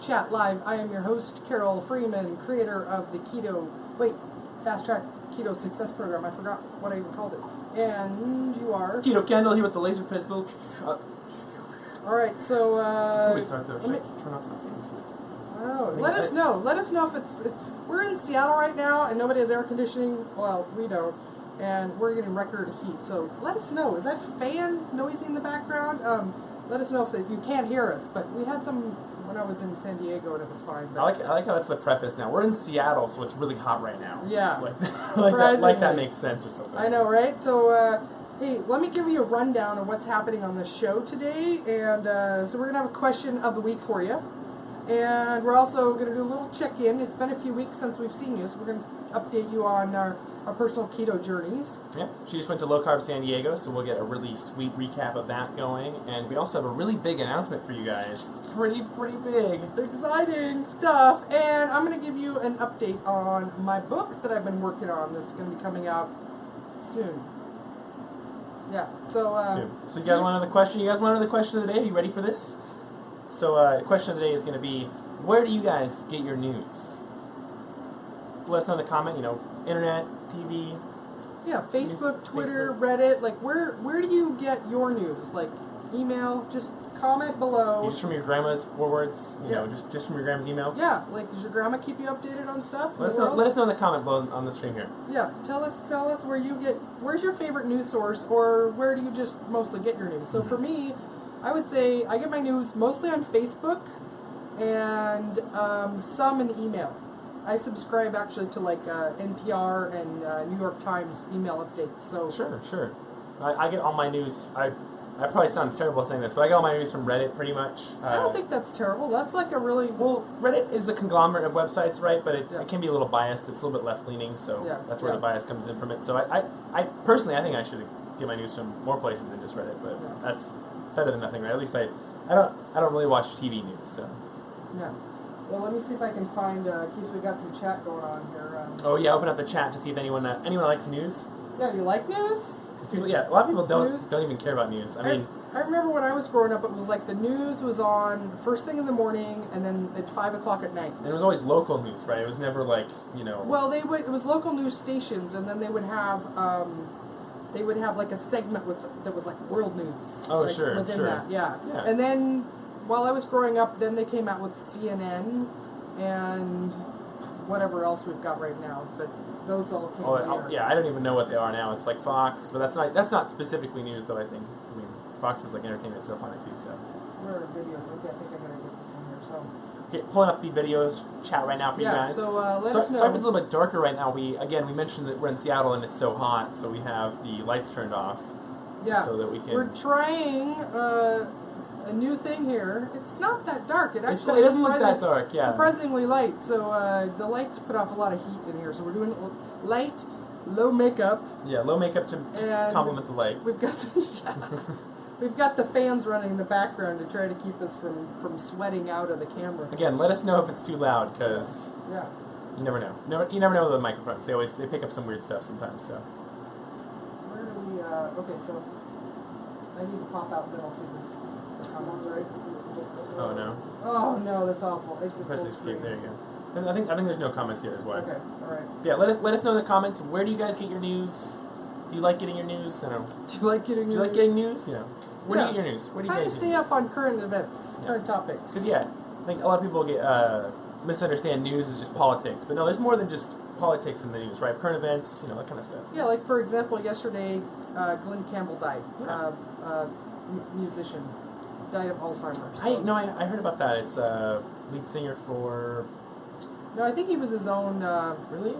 Chat Live. I am your host, Carol Freeman, creator of the Fast Track Keto Success Program. I forgot what I even called it. And you are? Keto Kendall here with the laser pistol. Alright, so, Before we start though, should I turn off the things? I don't know. Let us know. Let us know if we're in Seattle right now and nobody has air conditioning. Well, we don't. And we're getting record heat. So let us know. Is that fan noisy in the background? Let us know if you can't hear us. But we had some when I was in San Diego and it was fine. But I like how that's the preface now. We're in Seattle, so it's really hot right now. Yeah. like that makes sense or something. I know, right? So, hey, let me give you a rundown of what's happening on the show today. And so we're going to have a question of the week for you. And we're also going to do a little check-in. It's been a few weeks since we've seen you, so we're going to update you on our personal keto journeys. Yeah, she just went to Low Carb San Diego, so we'll get a really sweet recap of that going. And we also have a really big announcement for you guys. It's pretty big. Exciting stuff. And I'm going to give you an update on my book that I've been working on that's going to be coming out soon. Yeah, so... soon. So you guys want another question? You guys want another question of the day? Are you ready for this? So the question of the day is going to be, where do you guys get your news? Let us know in the comment, internet, TV. Yeah, Facebook, Twitter, Reddit. Like, where do you get your news? Like, email, just comment below. Just from your grandma's forwards, just from your grandma's email? Yeah, like, does your grandma keep you updated on stuff? Let us know in the comment below on the stream here. Yeah, tell us where's your favorite news source, or where do you just mostly get your news? So for me, I would say I get my news mostly on Facebook and some in email. I subscribe actually to like NPR and New York Times email updates. So Sure. I get all my news. I probably sounds terrible saying this, but I get all my news from Reddit pretty much. I don't think that's terrible. That's like a really... Well, Reddit is a conglomerate of websites, right? But it can be a little biased. It's a little bit left-leaning, so that's where the bias comes in from it. So I personally, I think I should get my news from more places than just Reddit, but that's better than nothing, right? At least I don't really watch TV news, so. Yeah. Well, let me see if I can find, in case we got some chat going on here. Oh yeah, open up the chat to see if anyone likes news. Yeah, you like news? A lot of people don't even care about news. I mean, I remember when I was growing up, it was like the news was on first thing in the morning and then at 5 o'clock at night. And it was always local news, right? It was never like, Well, it was local news stations, and then they would have like a segment that was like world news. Oh, like, sure. That, yeah. And then while I was growing up, then they came out with CNN and whatever else we've got right now, but those all came later. Yeah, I don't even know what they are now. It's like Fox, but that's not specifically news, though. I think. I mean, Fox is like entertainment stuff on it too. So. Where are videos? Okay, I think I'm gonna get this one here. So. Okay, pulling up the videos chat right now for you guys. So let us know. Sorry if it's a little bit darker right now. We mentioned that we're in Seattle and it's so hot, so we have the lights turned off. Yeah. So that we can. We're trying a new thing here. It's not that dark. It actually it doesn't look that dark. Yeah. Surprisingly light. So the lights put off a lot of heat in here. So we're doing light, low makeup. Yeah, low makeup to complement the light. We've got the fans running in the background to try to keep us from sweating out of the camera. Again, let us know if it's too loud, because you never know. You never know with the microphones. They pick up some weird stuff sometimes. So. Where do we? Okay, so I need to pop out and then I'll see the comments, right? Oh no. Oh no, that's awful. Press escape. There you go. And I think there's no comments here as well. Okay, all right. Yeah, let us know in the comments. Where do you guys get your news? Do you like getting your news? I don't know. Do you like getting news? Do you like getting news? Where do you get your news? Where do you guys stay up on current events, current topics. Because I think a lot of people misunderstand news as just politics, but no, there's more than just politics in the news, right? Current events, that kind of stuff. Yeah, like for example, yesterday, Glenn Campbell died. Musician, died of Alzheimer's. I heard about that. It's lead singer for. No, I think he was his own. Really?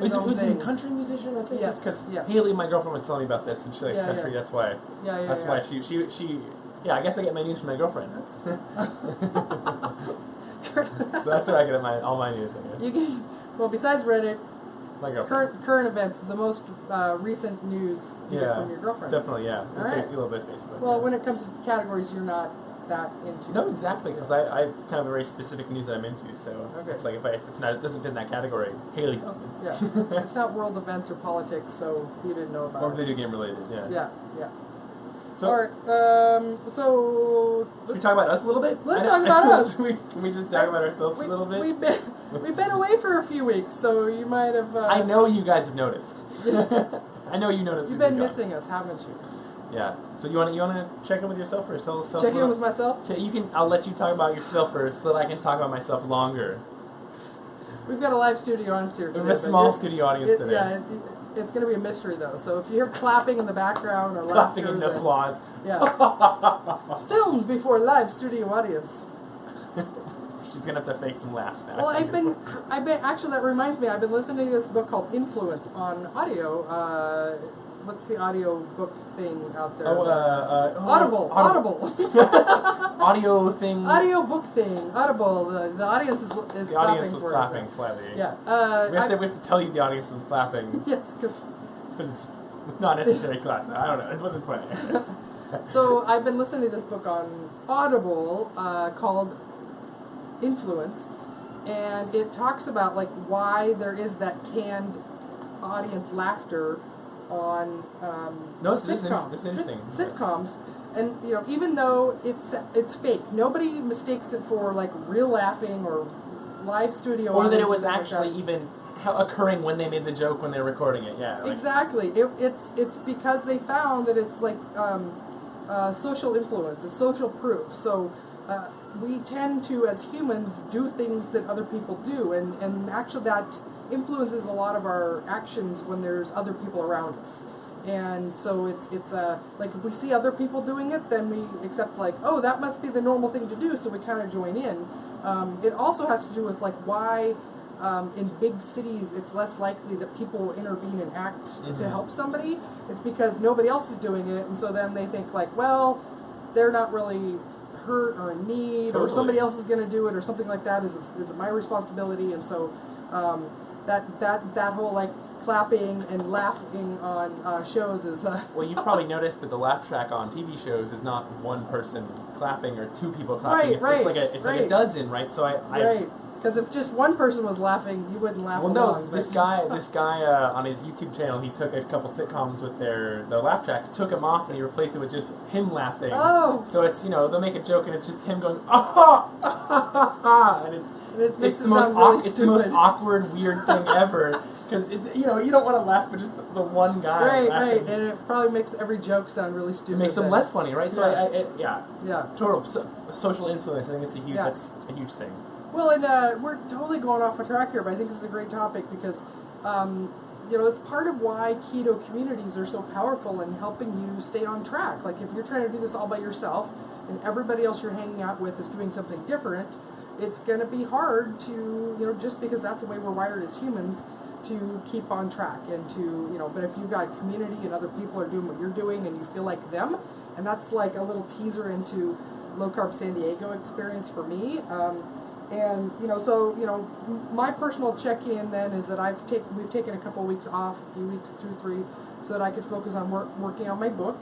His own was he a thing. country musician? I think. Yes. Because Haley, my girlfriend, was telling me about this, and she likes country. That's why. That's why she. Yeah, I guess I get my news from my girlfriend. That's. So that's where I get all my news, I guess. Well, besides Reddit, my girlfriend. Current events, the most recent news you get from your girlfriend. Definitely, yeah. All right. A little bit of Facebook. Well, when it comes to categories, you're not that into. No, exactly, because I kind of a very specific news that I'm into. So it's like if it doesn't fit in that category, Haley tells me. Yeah, it's not world events or politics, so you didn't know about it. Or video game related. Yeah. Yeah. So, all right. So should we talk about us a little bit? Let's talk about us. Can we just talk about ourselves a little bit? We've been away for a few weeks, so you might have. I know you guys have noticed. I know you noticed. You've been missing us, haven't you? Yeah. So you want to check in with yourself first? Check in with myself. I'll let you talk about yourself first, so that I can talk about myself longer. We've got a live studio audience here today. We have a small studio audience today. Yeah. It's going to be a mystery, though. So if you hear clapping in the background or clapping laughter... and applause. Yeah. Filmed before a live studio audience. She's going to have to fake some laughs now. Well, I've been... Actually, that reminds me. I've been listening to this book called Influence on audio. What's the audio book thing out there? Audible. Audio thing. Audio book thing. Audible. The audience is clapping. The audience was clapping slightly. Yeah. We have to tell you the audience was clapping. Yes, because it's not necessary claps. I don't know. It wasn't funny. So I've been listening to this book on Audible called Influence, and it talks about like why there is that canned audience laughter on sitcoms, and even though it's fake, nobody mistakes it for like real laughing or live studio, or that it was actually even occurring when they made the joke when they were recording it. Yeah, exactly. It's because they found that it's like social influence, a social proof. So we tend to, as humans, do things that other people do, and actually that influences a lot of our actions when there's other people around us. And so it's like if we see other people doing it, then we accept like, oh, that must be the normal thing to do, so we kind of join in. It also has to do with like why in big cities it's less likely that people will intervene and act to help somebody. It's because nobody else is doing it, and so then they think like, well, they're not really hurt or in need, or somebody else is going to do it, or something like that. Is it my responsibility? And so that whole like clapping and laughing on shows is well, you've probably noticed that the laugh track on TV shows is not one person clapping or two people clapping. It's like a dozen, right? So right. Because if just one person was laughing, you wouldn't laugh along. Well, no, this guy on his YouTube channel, he took a couple sitcoms with their laugh tracks, took them off, and he replaced it with just him laughing. Oh. So it's, they'll make a joke, and it's just him going, ah, and it's the most awkward, weird thing ever. Because, you don't want to laugh, but just the one guy laughing. Right, and it probably makes every joke sound really stupid. It makes them less funny, right? So, total social influence, I think that's a huge thing. Well, and we're totally going off a track here, but I think this is a great topic because, it's part of why keto communities are so powerful in helping you stay on track. Like, if you're trying to do this all by yourself and everybody else you're hanging out with is doing something different, it's going to be hard to, just because that's the way we're wired as humans, to keep on track and to, but if you've got a community and other people are doing what you're doing and you feel like them, and that's like a little teaser into Low Carb San Diego experience for me. And my personal check-in then is that we've taken a couple of weeks off, a few weeks, 2 or 3, so that I could focus on working on my book.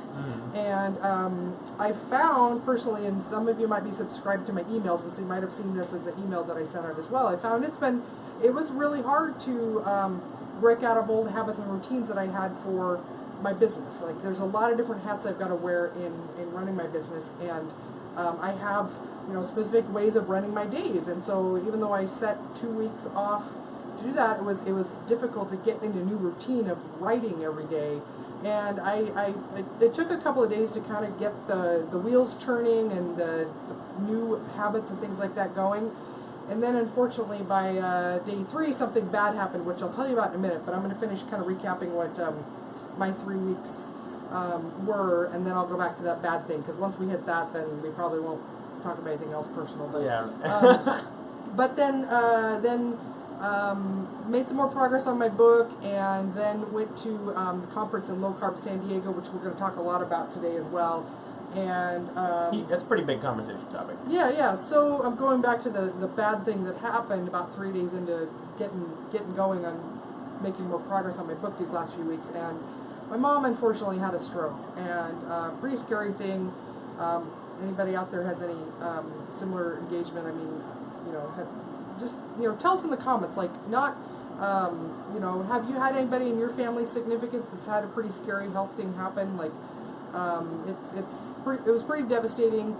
And I found personally, and some of you might be subscribed to my emails, and so you might have seen this as an email that I sent out as well. I found it was really hard to break out of old habits and routines that I had for my business. Like there's a lot of different hats I've got to wear in running my business, and I have specific ways of running my days, and so even though I set 2 weeks off to do that, it was difficult to get into a new routine of writing every day, and it took a couple of days to kind of get the wheels turning and the new habits and things like that going, and then unfortunately by day 3 something bad happened, which I'll tell you about in a minute, but I'm going to finish kind of recapping what my 3 weeks were, and then I'll go back to that bad thing, because once we hit that, then we probably won't talk about anything else personal. But, but then made some more progress on my book, and then went to the conference in Low Carb San Diego, which we're going to talk a lot about today as well. And that's a pretty big conversation topic. Yeah. So I'm going back to the bad thing that happened about 3 days into getting going on making more progress on my book these last few weeks, and my mom unfortunately had a stroke, and pretty scary thing. Anybody out there has any similar engagement? I mean, tell us in the comments. Like, not, have you had anybody in your family significant that's had a pretty scary health thing happen? Like, It was pretty devastating.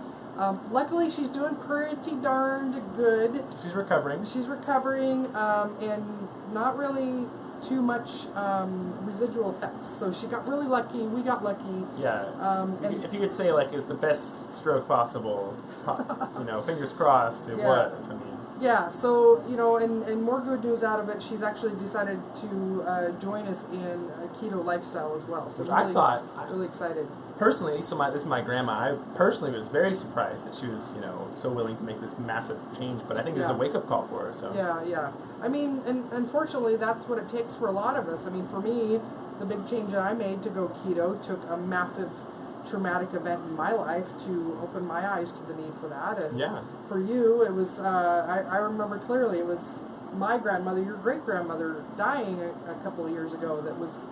Luckily, she's doing pretty darned good. She's recovering. And not really too much residual effects. So she got really lucky. We got lucky. Yeah. If you could say, like, is the best stroke possible, fingers crossed, it was. I mean. Yeah, so, and more good news out of it, she's actually decided to join us in a keto lifestyle as well. So which really, I thought... really excited. Personally, this is my grandma. I personally was very surprised that she was, so willing to make this massive change, but I think there's a wake-up call for her, so... Yeah. I mean, and unfortunately, that's what it takes for a lot of us. I mean, for me, the big change that I made to go keto took a massive traumatic event in my life to open my eyes to the need for that. And for you, it was, I remember clearly, it was my grandmother, your great-grandmother, dying a couple of years ago. That was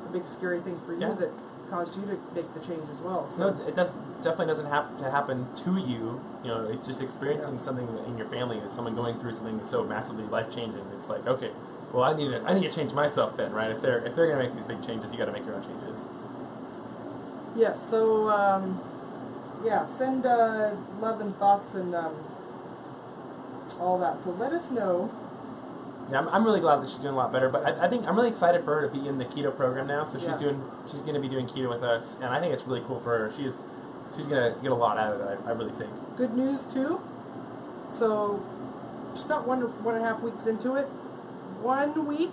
a big scary thing for you that caused you to make the change as well. So. No, it definitely doesn't have to happen to you. It's just experiencing something in your family, someone going through something so massively life-changing. It's like, okay, well, I need to change myself then, right? If they're going to make these big changes, you got to make your own changes. Yes, so, send love and thoughts and all that. So let us know. Yeah, I'm really glad that she's doing a lot better, but I think I'm really excited for her to be in the keto program now. So she's going to be doing keto with us, and I think it's really cool for her. She's going to get a lot out of it, I really think. Good news, too. So she's about 1.5 weeks into it. 1 week,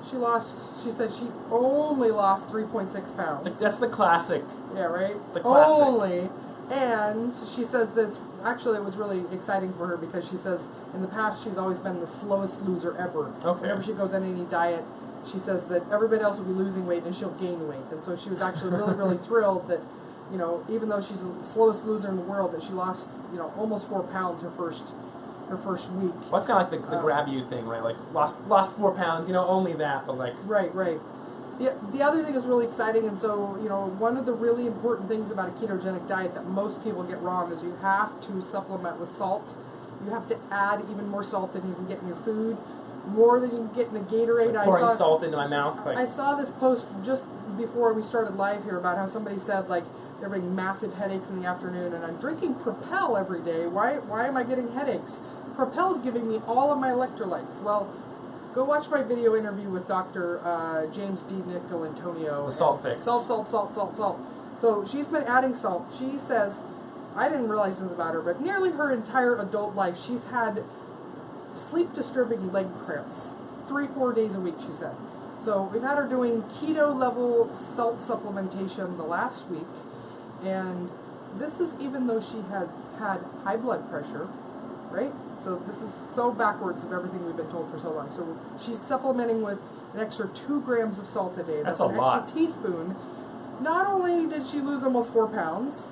she said she only lost 3.6 pounds. That's the classic. Yeah, right? The classic. Only. And she says that it was really exciting for her because she says in the past she's always been the slowest loser ever. Okay. Whenever she goes on any diet, she says that everybody else will be losing weight and she'll gain weight. And so she was actually really, really thrilled that, even though she's the slowest loser in the world, that she lost, almost 4 pounds her first week. Well, it's kind of like the grab you thing, right? Like lost 4 pounds, only that, but like... Right. The other thing is really exciting, and so, one of the really important things about a ketogenic diet that most people get wrong is you have to supplement with salt. You have to add even more salt than you can get in your food, more than you can get in a Gatorade. Like pouring salt into my mouth. I saw this post just before we started live here about how somebody said, like, they're having massive headaches in the afternoon, and I'm drinking Propel every day. Why am I getting headaches? Propel's giving me all of my electrolytes. Well, go watch my video interview with Dr. James D. Nicolantonio. The salt fix. Salt. So she's been adding salt. She says, I didn't realize this about her, but nearly her entire adult life, she's had sleep-disturbing leg cramps. 3-4 days a week, she said. So we've had her doing keto-level salt supplementation the last week, and this is even though she had high blood pressure, right? So this is so backwards of everything we've been told for so long. So she's supplementing with an extra 2 grams of salt a day. That's a an lot. Extra teaspoon. Not only did she lose almost 4 pounds,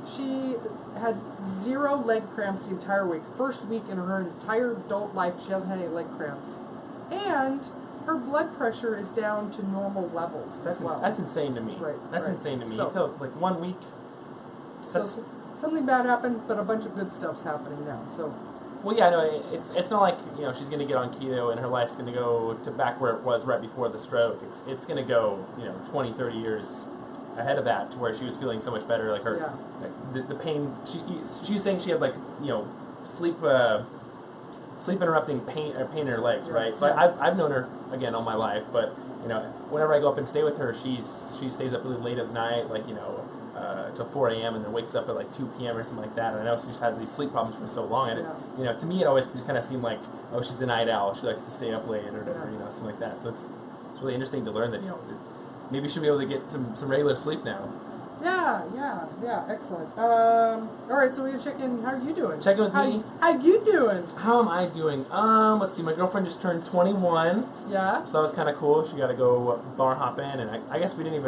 she had 0 leg cramps the entire week. First week in her entire adult life, she hasn't had any leg cramps. And her blood pressure is down to normal levels as well. That's insane to me. Right. That's insane to me. So, like 1 week. So something bad happened, but a bunch of good stuff's happening now. So. Well, yeah, no, it's not like she's going to get on keto and her life's going to go to back where it was right before the stroke. It's going to go 20, 30 years ahead of that to where she was feeling so much better. Like her, the pain. She's saying she had sleep interrupting pain in her legs, right? So I've known her again all my life, but whenever I go up and stay with her, she stays up really late at night, till 4 a.m. and then wakes up at 2 p.m. or something like that. And I know she's had these sleep problems for so long, and to me it always just kind of seemed like, oh, she's a night owl. She likes to stay up late or whatever, something like that. So it's really interesting to learn that maybe she'll be able to get some regular sleep now. Yeah, excellent. All right, so we're gonna check in. How are you doing? Checking with me. How you doing? How am I doing? Let's see. My girlfriend just turned 21. Yeah. So that was kind of cool. She got to go bar hop in, and I guess we didn't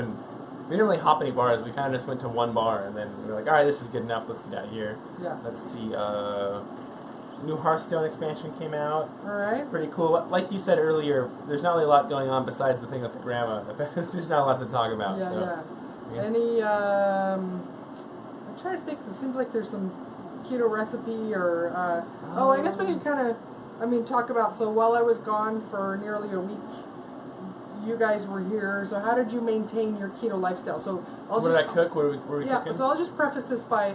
really hop any bars. We kind of just went to one bar, and then we were like, all right, this is good enough. Let's get out of here. Yeah. Let's see. New Hearthstone expansion came out. All right. Pretty cool. Like you said earlier, there's not really a lot going on besides the thing with the grandma. There's not a lot to talk about. Yeah. Any, I'm trying to think, it seems like there's some keto recipe or, I guess we could kind of, talk about, so while I was gone for nearly a week, you guys were here. So how did you maintain your keto lifestyle? So what did I cook? What were we cooking? So I'll just preface this by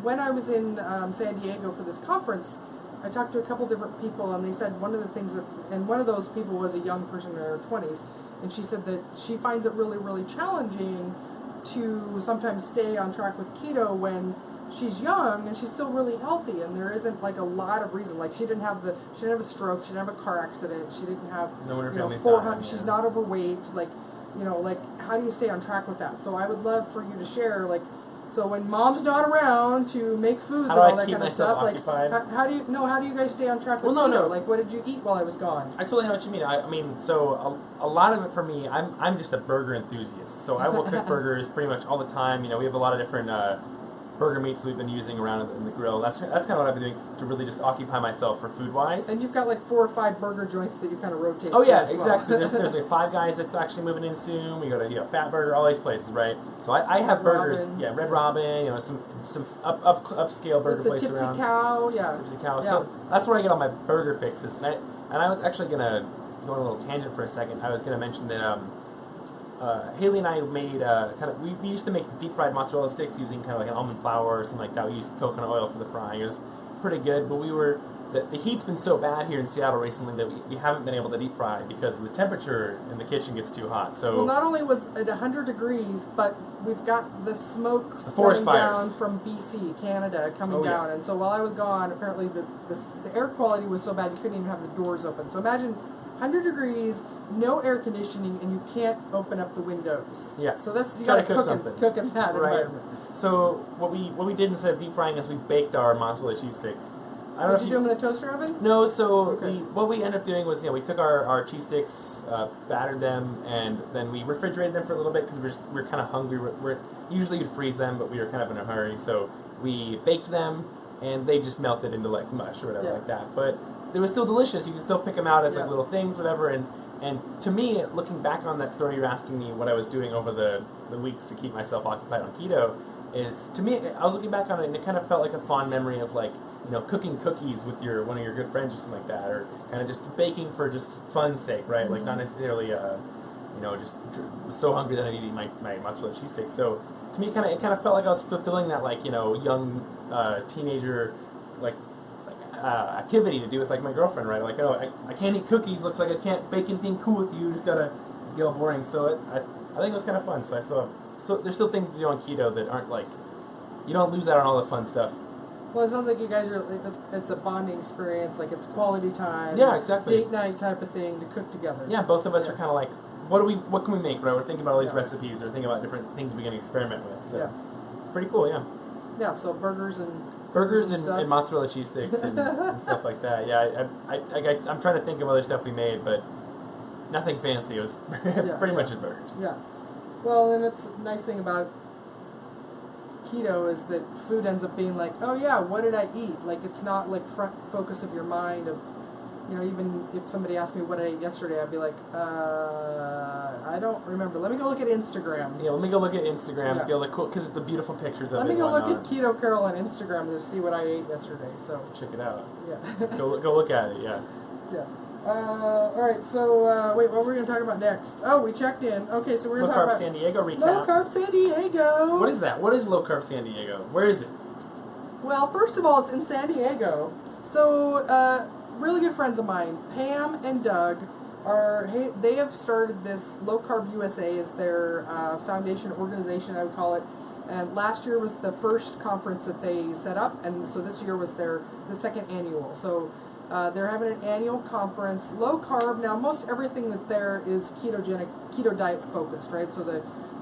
when I was in San Diego for this conference, I talked to a couple different people, and they said one of the things that, and one of those people was a young person in her 20s, and she said that she finds it really, really challenging to sometimes stay on track with keto when she's young and she's still really healthy, and there isn't like a lot of reason. Like she didn't have a stroke, she didn't have a car accident, she didn't have 400. She's not overweight. Like how do you stay on track with that? So I would love for you to share so when mom's not around to make foods and all that kind of stuff, how do you guys stay on track with keto? Like what did you eat while I was gone? I totally know what you mean. I mean, so a lot of it for me, I'm just a burger enthusiast. So I will cook burgers pretty much all the time. We have a lot of different burger meats we've been using around in the grill. That's kind of what I've been doing to really just occupy myself for food wise. And you've got like 4 or 5 burger joints that you kind of rotate. Oh yeah, exactly. There's like 5 Guys that's actually moving in soon. We go to Fat Burger, all these places, right? So I have burgers. Robin. Yeah, Red Robin. Some upscale burger places around. Tipsy Cow. Yeah. Tipsy Cow. Yeah. So that's where I get all my burger fixes. And I was actually gonna go on a little tangent for a second. I was gonna mention that. Haley and I made we used to make deep fried mozzarella sticks using kind of like an almond flour or something like that. We used coconut oil for the frying. It was pretty good, but the heat's been so bad here in Seattle recently that we haven't been able to deep fry because the temperature in the kitchen gets too hot. So not only was it 100 degrees, but we've got the smoke forest fires down from BC, Canada, coming down. And so while I was gone, apparently the air quality was so bad you couldn't even have the doors open. So imagine 100 degrees, no air conditioning, and you can't open up the windows. Yeah. So you got to cook in that environment. So what we did instead of deep frying is we baked our mozzarella cheese sticks. Did you do them in the toaster oven? No. So what we ended up doing was we took our cheese sticks, battered them, and then we refrigerated them for a little bit because we're kind of hungry. We're usually you'd freeze them, but we were kind of in a hurry, so we baked them, and they just melted into like mush or whatever like that. But they were still delicious. You could still pick them out as like little things, whatever. And to me, looking back on that story, you're asking me what I was doing over the weeks to keep myself occupied on keto. Is to me, I was looking back on it, and it kind of felt like a fond memory of cooking cookies with one of your good friends or something like that, or kind of just baking for just fun's sake, right? Mm-hmm. Like not necessarily just so hungry that I need to eat my mozzarella cheesesteak. So to me, it kind of felt like I was fulfilling that young teenager activity to do with my girlfriend, right? Like, I can't eat cookies. Looks like I can't bake anything cool with you. Just gotta get all boring. So I think it was kind of fun. So there's still things to do on keto that aren't you don't lose out on all the fun stuff. Well, it sounds like you guys it's a bonding experience. Like it's quality time. Yeah, exactly. Date night type of thing to cook together. Yeah, both of us are kind of like, what can we make? Right, we're thinking about all these recipes, or thinking about different things we can experiment with. So pretty cool. Yeah. Yeah. So burgers and mozzarella cheese sticks and stuff like that. Yeah, I'm trying to think of other stuff we made, but nothing fancy. It was pretty much just burgers. Yeah. Well, and it's a nice thing about keto is that food ends up being like, oh yeah, what did I eat? Like it's not like front focus of your mind of, even if somebody asked me what I ate yesterday, I'd be like, I don't remember. Let me go look at Instagram. Yeah, let me go look at Instagram, see all the cool, because it's the beautiful pictures of it. Let me go look at Keto Carol on Instagram to see what I ate yesterday. So check it out. Yeah. go look at it. Yeah. Yeah. All right. So wait, what were we going to talk about next? Oh, we checked in. Okay, so we're going to talk about Low Carb San Diego recap. Low Carb San Diego. What is that? What is Low Carb San Diego? Where is it? Well, first of all, it's in San Diego. So really good friends of mine, Pam and Doug, they have started this Low Carb USA as their foundation organization, I would call it. And last year was the first conference that they set up, and so this year was the second annual. So they're having an annual conference, low carb. Now, most everything that there is keto diet focused, right? So the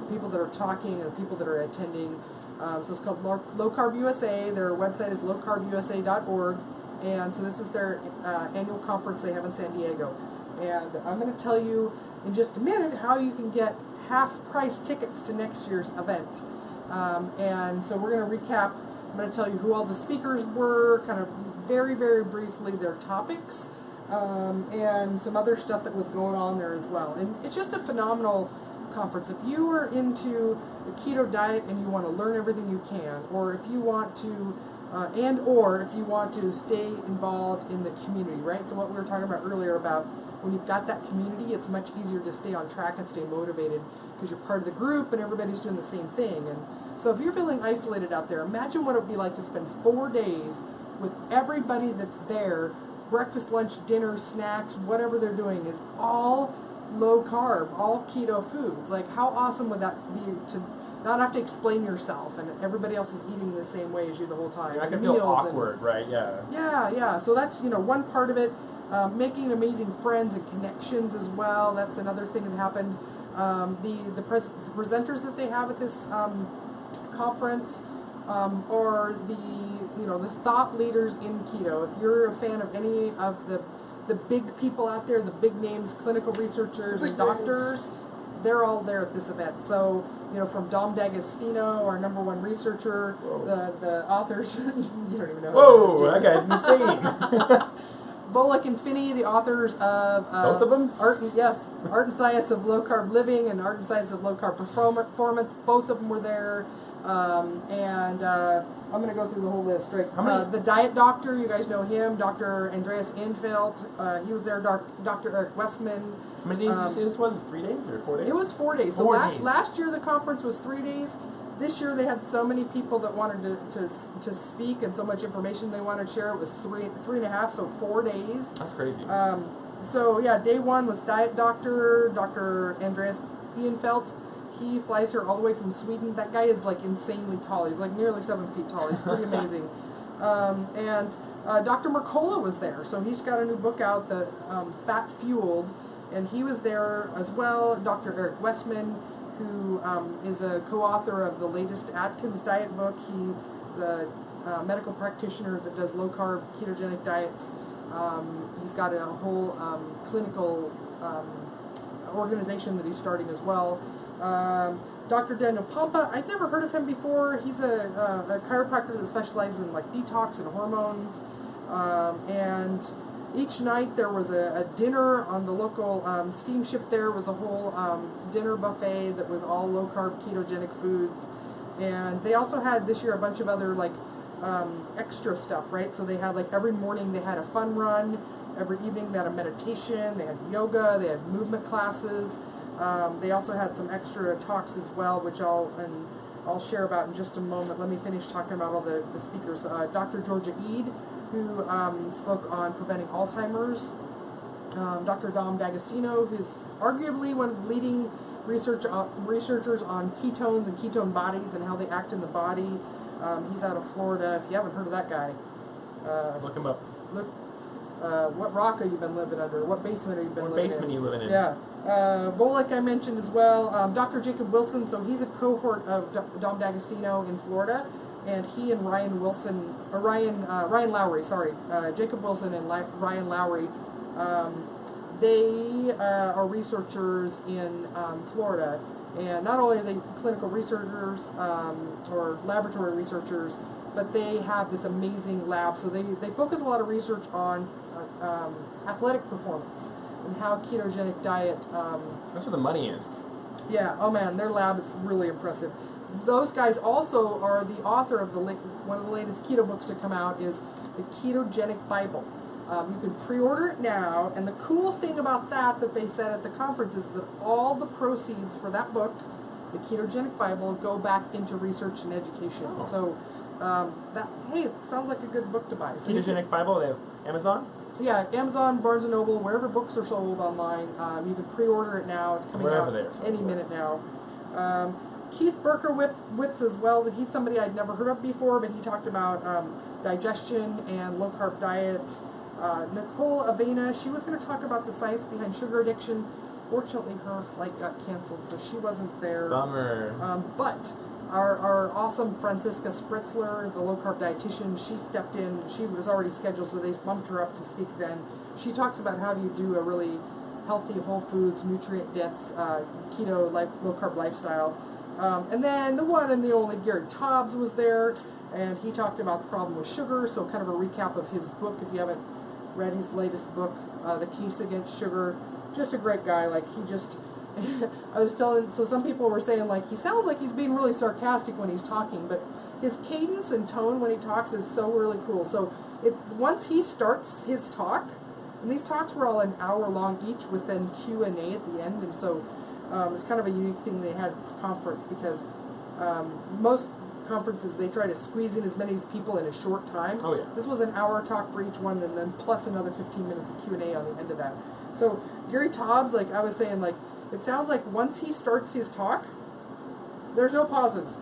people that are talking and the people that are attending. So it's called Low Carb USA. Their website is lowcarbusa.org. And so this is their annual conference they have in San Diego. And I'm going to tell you in just a minute how you can get half-price tickets to next year's event. And so we're going to recap. I'm going to tell you who all the speakers were, kind of very, very briefly their topics, and some other stuff that was going on there as well. And it's just a phenomenal conference. If you are into the keto diet and you want to learn everything you can, or if you want to if you want to stay involved in the community, right? So what we were talking about earlier about when you've got that community, it's much easier to stay on track and stay motivated because you're part of the group and everybody's doing the same thing. And so if you're feeling isolated out there, imagine what it would be like to spend 4 days with everybody that's there. Breakfast, lunch, dinner, snacks, whatever they're doing is all low carb, all keto foods. Like, how awesome would that be to not have to explain yourself and everybody else is eating the same way as you the whole time? I can feel awkward, right? Yeah. Yeah. So that's, one part of it. Making amazing friends and connections as well. That's another thing that happened. The presenters that they have at this conference are the thought leaders in keto. If you're a fan of any of the big people out there, the big names, clinical researchers and doctors, they're all there at this event. So, from Dom D'Agostino, our #1 researcher, the authors, you don't even know. Whoa, that guy's insane. Bullock and Finney, the authors of both of them? Art and Science of Low Carb Living and Art and Science of Low Carb Performance. Both of them were there. And I'm going to go through the whole list. Right? How many? The diet doctor, you guys know him, Dr. Andreas Infeld. He was there. Dr. Eric Westman. How many days did you say this was? 3 days or 4 days? It was 4 days. So last year the conference was 3 days. This year they had so many people that wanted to speak and so much information they wanted to share. It was three and a half, so 4 days. That's crazy. So yeah, day one was diet doctor, Dr. Andreas Ianfelt. He flies here all the way from Sweden. That guy is like insanely tall. He's like nearly 7 feet tall. He's pretty amazing. And Dr. Mercola was there. So he's got a new book out, the Fat Fueled, and he was there as well. Dr. Eric Westman, who is a co-author of the latest Atkins diet book. He's a medical practitioner that does low-carb ketogenic diets. He's got a whole clinical organization that he's starting as well. Dr. Daniel Pompa, I'd never heard of him before. He's a chiropractor that specializes in like detox and hormones. And each night there was a dinner on the local steamship. There was a whole dinner buffet that was all low-carb ketogenic foods. And they also had this year a bunch of other like extra stuff, right? So they had like every morning they had a fun run. Every evening they had a meditation. They had yoga. They had movement classes. They also had some extra talks as well, which I'll share about in just a moment. Let me finish talking about all the speakers. Dr. Georgia Eid, who spoke on preventing Alzheimer's. Dr. Dom D'Agostino, who's arguably one of the leading researchers on ketones and ketone bodies and how they act in the body. He's out of Florida. If you haven't heard of that guy, look him up. Look. What rock have you been living under? What basement have you been living in? What basement are you living in? Yeah. Volek I mentioned as well. Dr. Jacob Wilson, so he's a cohort of Dom D'Agostino in Florida, and he and Ryan Lowry, Jacob Wilson and Ryan Lowry, they are researchers in Florida, and not only are they clinical researchers or laboratory researchers, but they have this amazing lab. So they focus a lot of research on athletic performance and how ketogenic diet. That's where the money is. Yeah. Oh man, their lab is really impressive. Those guys also are the author of one of the latest keto books to come out is the Ketogenic Bible. You can pre-order it now, and the cool thing about that they said at the conference is that all the proceeds for that book, the Ketogenic Bible, go back into research and education. Oh. So. It sounds like a good book to buy. So Ketogenic Bible, they have Amazon? Yeah, Amazon, Barnes & Noble, wherever books are sold online. You can pre-order it now. It's coming out any minute now. Keith Berkowitz as well. He's somebody I'd never heard of before, but he talked about digestion and low-carb diet. Nicole Avena, she was going to talk about the science behind sugar addiction. Fortunately, her flight got canceled, so she wasn't there. Bummer. But our awesome Franziska Spritzler, the low-carb dietitian, she stepped in. She was already scheduled, so they bumped her up to speak then. She talks about how do you do a really healthy, whole foods, nutrient-dense, keto, low-carb lifestyle. And then the one and the only Gary Taubes was there, and he talked about the problem with sugar, so kind of a recap of his book, if you haven't read his latest book, The Case Against Sugar. Just a great guy. I was telling, so some people were saying, he sounds like he's being really sarcastic when he's talking, but his cadence and tone when he talks is so really cool. So once he starts his talk, And these talks were all an hour long each with then Q&A at the end. And so it's kind of a unique thing they had at this conference because most conferences, they try to squeeze in as many as people in a short time. Oh, yeah. This was an hour talk for each one and then plus another 15 minutes of Q&A on the end of that. So Gary Taubes, like I was saying, like it sounds like once he starts his talk, there's no pauses.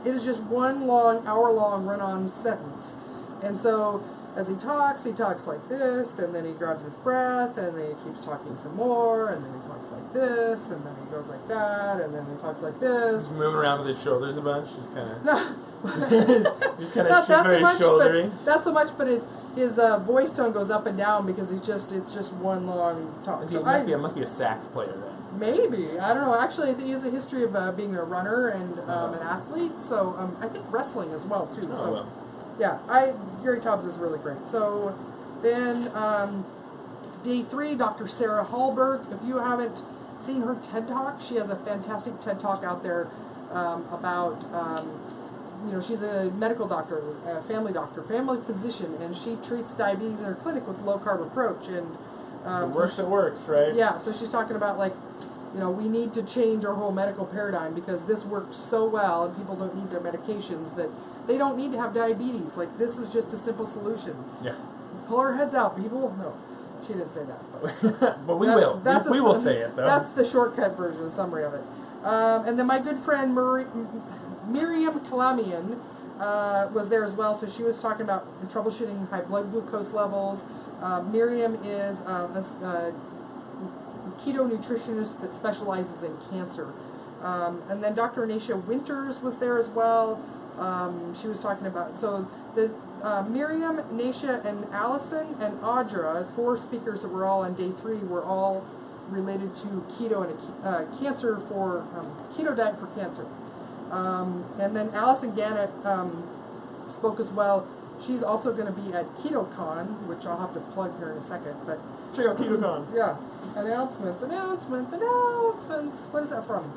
It is just one long, hour-long run-on sentence. And so as he talks like this, and then he grabs his breath, and then he keeps talking some more, and then he talks like this, and then he goes like that, and then he talks like this. He's moving around with his shoulders a bunch, just kind of... No. Just kind of very shouldery. Not so much, but his voice tone goes up and down because it's just one long talk. So it must be a sax player then. Maybe. I don't know. Actually, I think he has a history of being a runner and an athlete, so I think wrestling as well, too. Oh, so. well. Yeah, Gary Taubes is really great. So then day 3, Dr. Sarah Hallberg. If you haven't seen her TED Talk, she has a fantastic TED Talk out there about, she's a medical doctor, a family doctor, family physician, and she treats diabetes in her clinic with low-carb approach. And it works, right? Yeah, so she's talking about, like, we need to change our whole medical paradigm because this works so well and people don't need their medications that they don't need to have diabetes. Like, this is just a simple solution. Yeah. Pull our heads out, people. No, she didn't say that. But we will. We will say it, though. That's the shortcut version, summary of it. And then my good friend Miriam Kalamian was there as well. So she was talking about troubleshooting high blood glucose levels. Miriam is a keto nutritionist that specializes in cancer. And then Dr. Naisha Winters was there as well. She was talking about, so the Miriam, Naisha, and Allison, and Audra, 4 speakers that were all on day 3, were all related to keto and cancer for, keto diet for cancer. And then Allison Gannett spoke as well. She's also going to be at KetoCon, which I'll have to plug here in a second. But check out KetoCon. Yeah. Announcements. What is that from?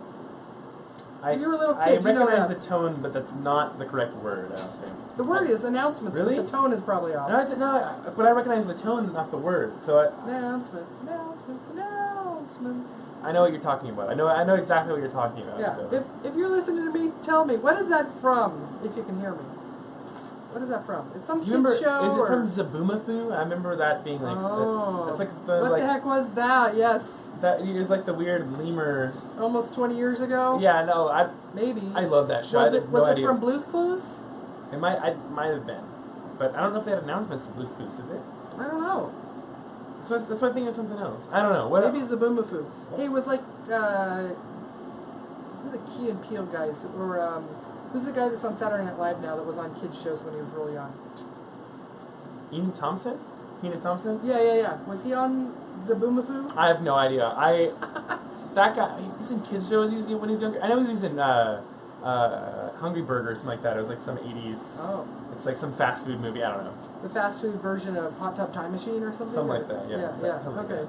You were a little kid. I recognize the tone, but that's not the correct word, I don't think. The word is announcements, really? But the tone is probably off. No, but I recognize the tone, not the word. So announcements. I know what you're talking about. I know exactly what you're talking about. Yeah. So. If you're listening to me, tell me, what is that from, if you can hear me? What is that from? It's some kid show. Is it from Zaboomafoo? I remember that being like... That's like the... What the heck was that? Yes. That it was like the weird lemur... Almost 20 years ago? Yeah, no, Maybe. I love that show. Was it from Blue's Clues? It might have been. But I don't know if they had announcements in Blue's Clues, did they? I don't know. That's why I think it's something else. I don't know. Maybe it's Zaboomafoo. Hey, it was like... who's the Key and Peele guys? Or... who's the guy that's on Saturday Night Live now that was on kids' shows when he was really young? Keenan Thompson? Yeah. Was he on Zaboomafoo? I have no idea. That guy, he was in kids' shows usually when he was younger. I know he was in Hungry Burger or something like that. It was like some 80s. Oh. It's like some fast food movie. I don't know. The fast food version of Hot Tub Time Machine or something? Something like that, yeah. Okay.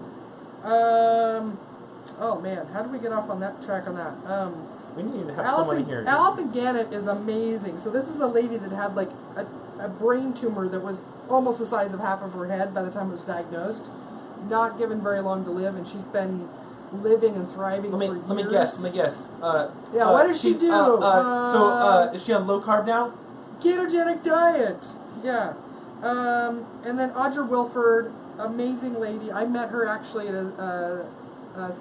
Oh man, how did we get off on that track on that? We need to have someone here. Allison Gannett is amazing. So this is a lady that had like a brain tumor that was almost the size of half of her head by the time it was diagnosed. Not given very long to live, and she's been living and thriving for years. Let me guess. What does she do? So is she on low carb now? Ketogenic diet. Yeah. And then Audra Wilford, amazing lady. I met her actually at a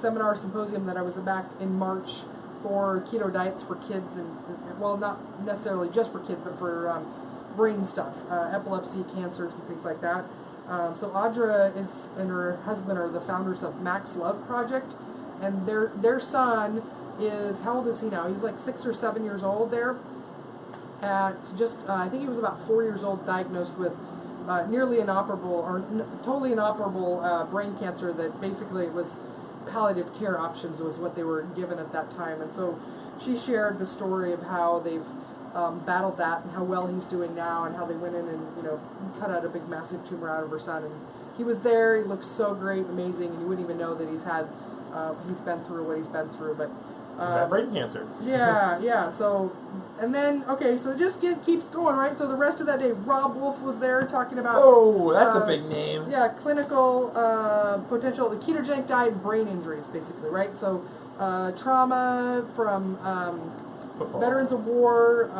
seminar symposium that I was back in March for keto diets for kids, and well, not necessarily just for kids, but for brain stuff, epilepsy, cancers, and things like that. So Audra and her husband are the founders of Max Love Project, and their son is, how old is he now? He's like 6 or 7 years old there. At just, I think he was about 4 years old, diagnosed with nearly inoperable or totally inoperable brain cancer that basically was palliative care options was what they were given at that time. And so she shared the story of how they've battled that and how well he's doing now, and how they went in and cut out a big massive tumor out of her son. And he was there. He looked so great, amazing, and you wouldn't even know that he's been through what he's been through. But Is that brain cancer? Yeah. So, and then, okay, so it just keeps going, right? So the rest of that day, Rob Wolf was there talking about... Oh, that's a big name. Yeah, clinical potential, the ketogenic diet and brain injuries, basically, right? So trauma from veterans of war,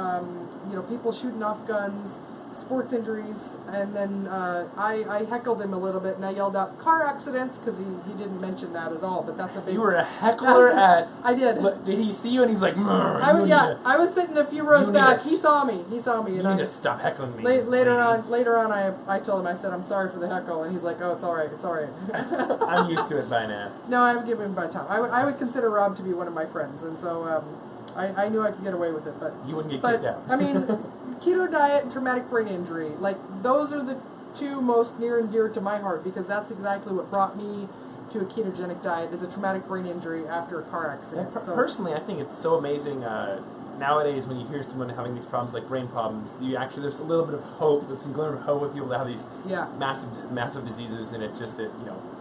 people shooting off guns, sports injuries, and then I heckled him a little bit, and I yelled out car accidents because he didn't mention that at all. But that's a big. You were a heckler at. I did. Did he see you? And he's like, I was sitting a few rows back. He saw me. You need to stop heckling me. Later on, I told him. I said, I'm sorry for the heckle, and he's like, oh, it's all right. I'm used to it by now. No, I would give him by time. I would consider Rob to be one of my friends, and so I knew I could get away with it, but you wouldn't get kicked out. I mean, keto diet and traumatic brain injury, like those are the two most near and dear to my heart because that's exactly what brought me to a ketogenic diet is a traumatic brain injury after a car accident. Personally, I think it's so amazing nowadays when you hear someone having these problems like brain problems. There's a little bit of hope, there's some glimmer of hope with people that have these massive diseases, and it's just that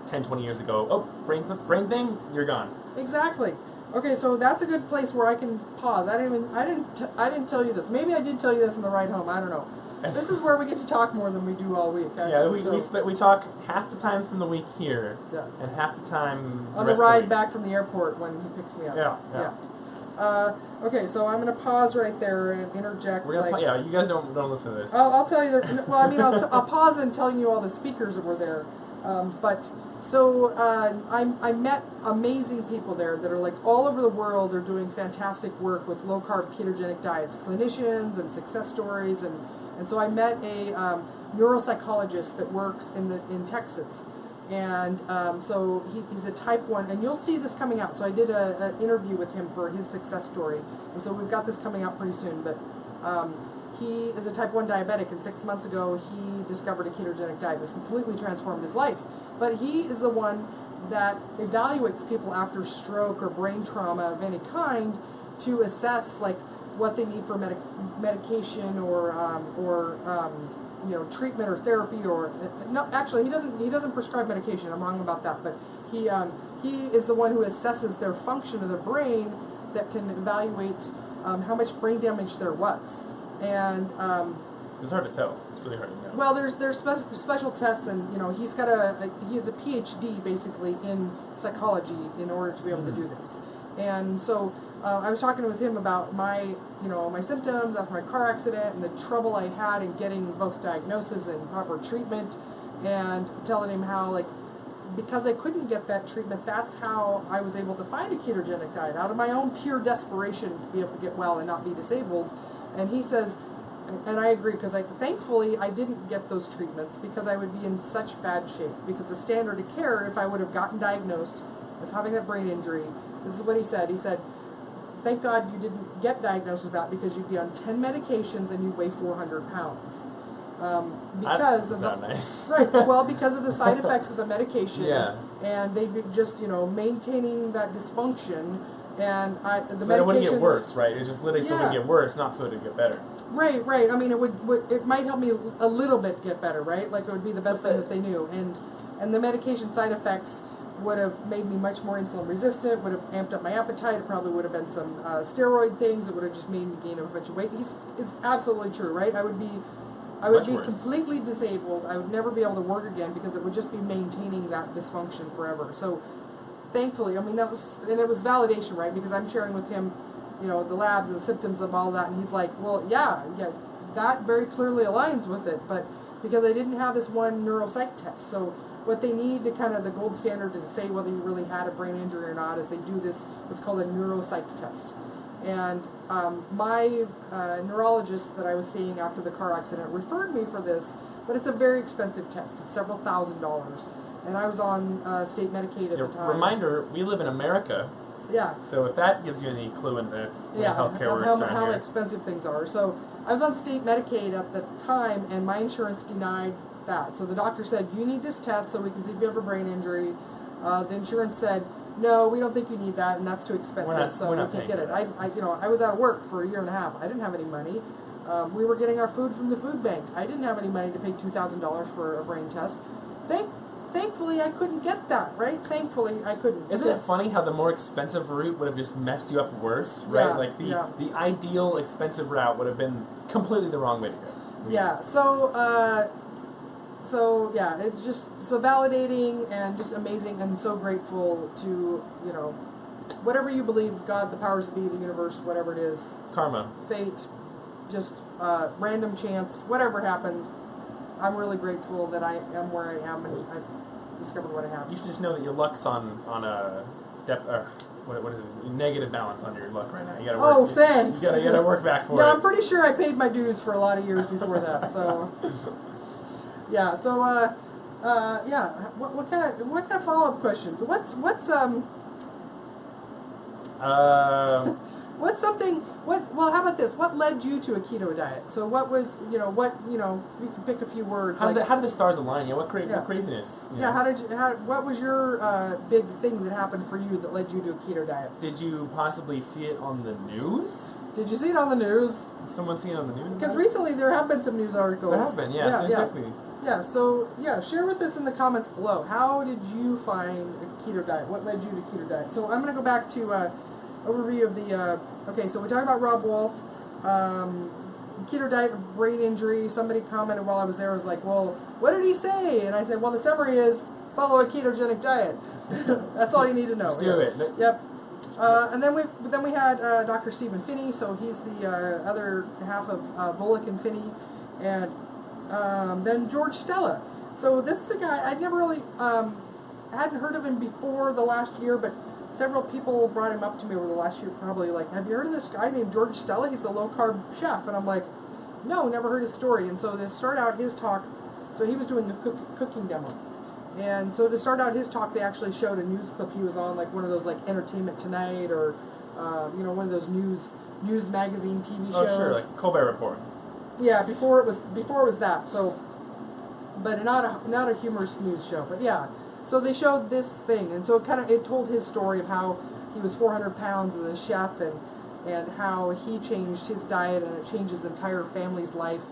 10, 20 years ago, oh, brain thing, you're gone. Exactly. Okay, so that's a good place where I can pause. I didn't tell you this. Maybe I did tell you this on the ride home. I don't know. This is where we get to talk more than we do all week. Actually. Yeah, we talk half the time from the week here, and half the time on the ride back from the airport when he picks me up. Yeah. Okay, so I'm going to pause right there and interject. You guys don't listen to this. I'll tell you. I'll pause and tell you all the speakers that were there. So I met amazing people there that are like all over the world. They're doing fantastic work with low carb ketogenic diets, clinicians and success stories, and so I met a neuropsychologist that works in Texas, and so he's a type 1, and you'll see this coming out. So I did an interview with him for his success story, and so we've got this coming out pretty soon. But he is a type 1 diabetic, and 6 months ago he discovered a ketogenic diet that's completely transformed his life. But he is the one that evaluates people after stroke or brain trauma of any kind to assess like what they need for medication or treatment or therapy or no. Actually, he doesn't prescribe medication. I'm wrong about that. But he is the one who assesses their function of the brain that can evaluate how much brain damage there was. And it's hard to tell. It's really hard to know. Well, there's special tests, and he has a PhD basically in psychology in order to be able to do this. And so I was talking with him about my symptoms after my car accident and the trouble I had in getting both diagnosis and proper treatment, and telling him how because I couldn't get that treatment, that's how I was able to find a ketogenic diet out of my own pure desperation to be able to get well and not be disabled. And he says, and I agree, because thankfully I didn't get those treatments because I would be in such bad shape. Because the standard of care, if I would have gotten diagnosed as having that brain injury, this is what he said. He said, thank God you didn't get diagnosed with that because you'd be on 10 medications and you'd weigh 400 pounds. Because of nice. Right, well, because of the side effects of the medication, and they'd be just maintaining that dysfunction, and the medication. It wouldn't get worse, right? It's just literally so it would get worse, not so it would get better. Right. I mean, it might help me a little bit get better, right? Like it would be the best thing that they knew, and the medication side effects would have made me much more insulin resistant, would have amped up my appetite. It probably would have been some steroid things. It would have just made me gain a bunch of weight. It's absolutely true, right? I would be completely disabled. I would never be able to work again because it would just be maintaining that dysfunction forever. So thankfully, I mean, it was validation, right? Because I'm sharing with him, the labs and symptoms of all that, and he's like, well, yeah, that very clearly aligns with it, but because I didn't have this one neuropsych test. So what they need to kind of the gold standard to say whether you really had a brain injury or not is they do this, what's called a neuropsych test. And my neurologist that I was seeing after the car accident referred me for this, but it's a very expensive test. It's several $1,000s. And I was on state Medicaid at the time. Reminder, we live in America. Yeah. So if that gives you any clue into healthcare works around how here. expensive things are. So I was on state Medicaid at the time, and my insurance denied that. So the doctor said, you need this test so we can see if you have a brain injury. The insurance said, no, we don't think you need that, and that's too expensive, so we can't get it. I was out of work for a year and a half. I didn't have any money. We were getting our food from the food bank. I didn't have any money to pay $2,000 for a brain test. thankfully I couldn't get that, right? Thankfully I couldn't. Isn't it funny how the more expensive route would have just messed you up worse, right? Yeah, Like the ideal expensive route would have been completely the wrong way to go. Yeah. So yeah, it's just so validating and just amazing, and so grateful to, you know, whatever you believe, God, the powers that be, the universe, whatever it is, karma, fate, just random chance, whatever happened. I'm really grateful that I am where I am, and I've discovered what I have. You should just know that your luck's on a what is it? Negative balance on your luck right now. You gotta work. Oh, thanks. You gotta work back for it. Yeah, I'm pretty sure I paid my dues for a lot of years before that. So yeah. So yeah. What kind of follow up question? What's something? Well, how about this? What led you to a keto diet? So what was, if you could pick a few words. How did the stars align? Yeah, what craziness? Yeah, what was your big thing that happened for you that led you to a keto diet? Did you possibly see it on the news? Did you see it on the news? Did someone see it on the news? Because recently there have been some news articles. There have been, yeah, exactly. Yeah, so share with us in the comments below. How did you find a keto diet? What led you to keto diet? So I'm going to go back to overview of the, okay, so we talked about Rob Wolf, keto diet, brain injury. Somebody commented while I was there, was like, well, what did he say? And I said, well, the summary is follow a ketogenic diet. That's all you need to know. Just do it. Yep. And then we had Dr. Stephen Finney, so he's the other half of Volek and Finney, and then George Stella. So this is a guy I'd never really hadn't heard of him before the last year, but several people brought him up to me over the last year, probably like, have you heard of this guy named George Stella? He's a low-carb chef. And I'm like, no, never heard his story. And so to start out his talk, so he was doing a cooking demo. And so to start out his talk, they actually showed a news clip he was on, like one of those like Entertainment Tonight or, one of those news magazine TV shows. Oh, sure, like Colbert Report. Yeah, before it was that. So, but not a humorous news show. But yeah. So they showed this thing, and so it told his story of how he was 400 pounds as a chef, and how he changed his diet, and it changed his entire family's life.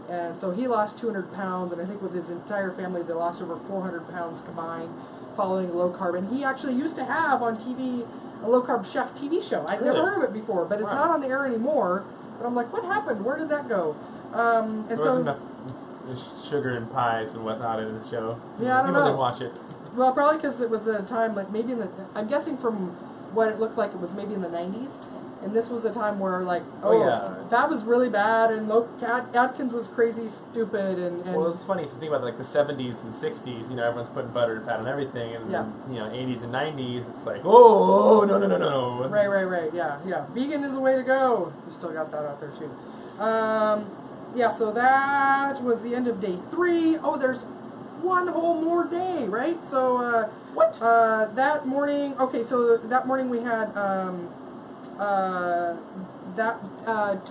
And so he lost 200 pounds, and I think with his entire family they lost over 400 pounds combined following low carb. And he actually used to have on TV a low carb chef TV show. I'd never heard of it before, but it's not on the air anymore. But I'm like, what happened? Where did that go? There wasn't enough sugar and pies and whatnot in the show. Yeah, I don't know. People didn't watch it. Well, probably because it was at a time, like maybe I'm guessing from what it looked like, it was maybe in the 90s. And this was a time where, like, that was really bad, and Atkins was crazy stupid, and well, it's funny if you think about like the 70s and 60s, everyone's putting butter and fat on everything, and then, 80s and 90s, it's like, oh, no. Right, yeah. Vegan is the way to go. You still got that out there, too. So that was the end of day 3. Oh, there's one whole more day, right? So, that morning, so that morning we had,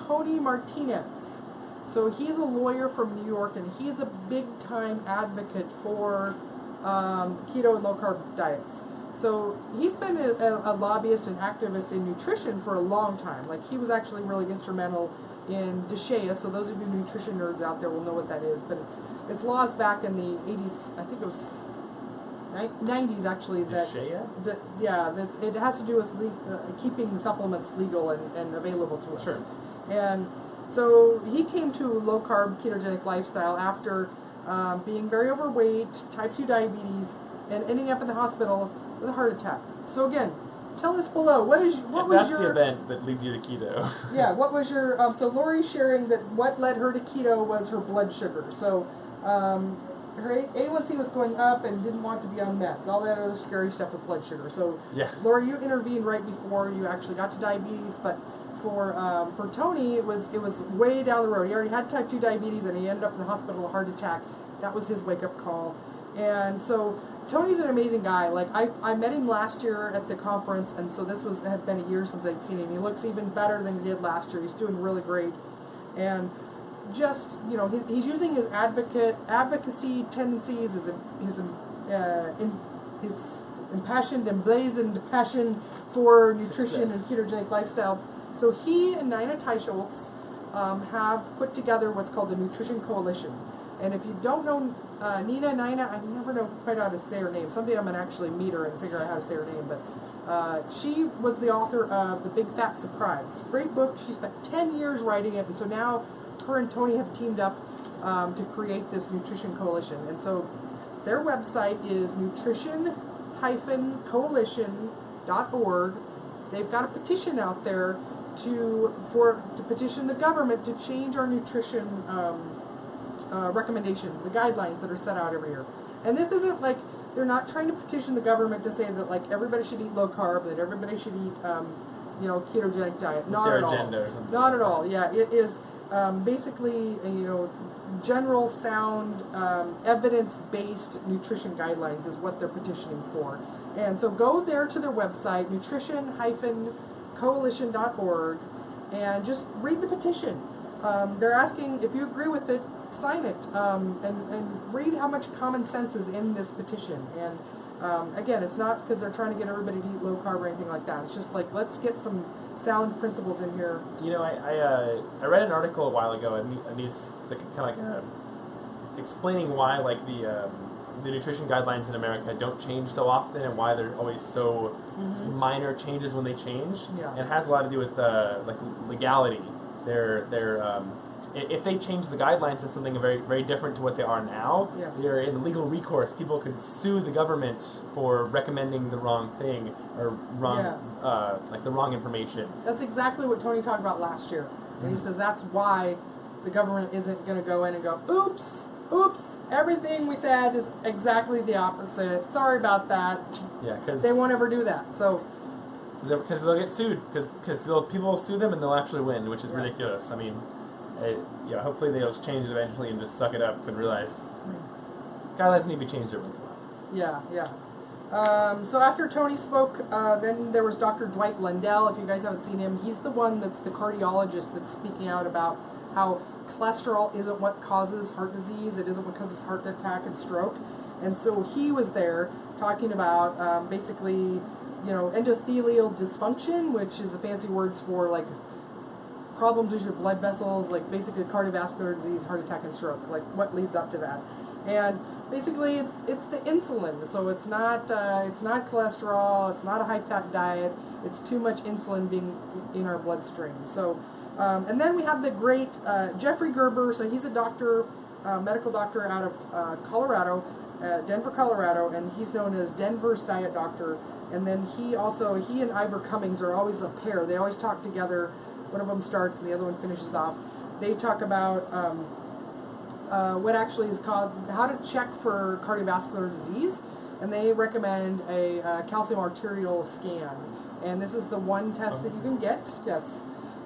Tony Martinez. So he's a lawyer from New York, and he's a big-time advocate for keto and low-carb diets. So he's been a lobbyist and activist in nutrition for a long time. Like, he was actually really instrumental in DSHEA, so those of you nutrition nerds out there will know what that is, but it's laws back in the 80s, I think it was 90s actually, that it has to do with keeping supplements legal and available to us. Sure. And so he came to a low carb ketogenic lifestyle after being very overweight, type 2 diabetes, and ending up in the hospital with a heart attack. So again, tell us below, that's the event that leads you to keto. Yeah, what was your, so Lori's sharing that what led her to keto was her blood sugar. So her A1C was going up and didn't want to be on meds, all that other scary stuff with blood sugar. So Lori, you intervened right before you actually got to diabetes, but for Tony, it was way down the road. He already had type 2 diabetes, and he ended up in the hospital with a heart attack. That was his wake-up call. And so Tony's an amazing guy. Like, I met him last year at the conference, and so this had been a year since I'd seen him. He looks even better than he did last year. He's doing really great. And just, he's using his advocacy tendencies, his impassioned, emblazoned passion for nutrition and ketogenic lifestyle. So he and Nina Teicholz have put together what's called the Nutrition Coalition. And if you don't know Nina, I never know quite how to say her name. Someday I'm going to actually meet her and figure out how to say her name. But she was the author of The Big Fat Surprise. Great book. She spent 10 years writing it. And so now her and Tony have teamed up to create this nutrition coalition. And so their website is nutrition-coalition.org. They've got a petition out there to petition the government to change our nutrition recommendations, the guidelines that are set out every year. And this isn't like, they're not trying to petition the government to say that like everybody should eat low carb, that everybody should eat ketogenic diet. Not at all. Their agenda or something. Not at all. Yeah, it is basically general sound evidence-based nutrition guidelines is what they're petitioning for. And so go there to their website, nutrition-coalition.org, and just read the petition. They're asking if you agree with it, sign it, and read how much common sense is in this petition. And again, it's not because they're trying to get everybody to eat low carb or anything like that. It's just like, let's get some sound principles in here. I read an article a while ago, and these kind of like explaining why like the nutrition guidelines in America don't change so often, and why they're always so minor changes when they change. Yeah. And it has a lot to do with like legality. If they change the guidelines to something very, very different to what they are now, they're in legal recourse. People could sue the government for recommending the wrong thing or like the wrong information. That's exactly what Tony talked about last year. And he says that's why the government isn't going to go in and go, oops, everything we said is exactly the opposite. Sorry about that. Yeah, because they won't ever do that. So because they'll get sued, because people will sue them and they'll actually win, which is ridiculous. I mean, hopefully they'll just change it eventually and just suck it up and realize guidelines need to be changed every once in a while. Yeah. So after Tony spoke, then there was Dr. Dwight Lundell. If you guys haven't seen him, he's the one that's the cardiologist that's speaking out about how cholesterol isn't what causes heart disease. It isn't what causes heart attack and stroke. And so he was there talking about basically, endothelial dysfunction, which is the fancy words for like problems with your blood vessels, like basically cardiovascular disease, heart attack, and stroke, like what leads up to that. And basically it's the insulin. So it's not cholesterol, it's not a high fat diet, it's too much insulin being in our bloodstream. So and then we have the great Jeffrey Gerber. So he's a doctor, medical doctor out of Colorado, Denver, Colorado, and he's known as Denver's Diet Doctor. And then he and Ivor Cummings are always a pair. They always talk together. One of them starts and the other one finishes off. They talk about what actually is called how to check for cardiovascular disease, and they recommend a calcium arterial scan. And this is the one test that you can get,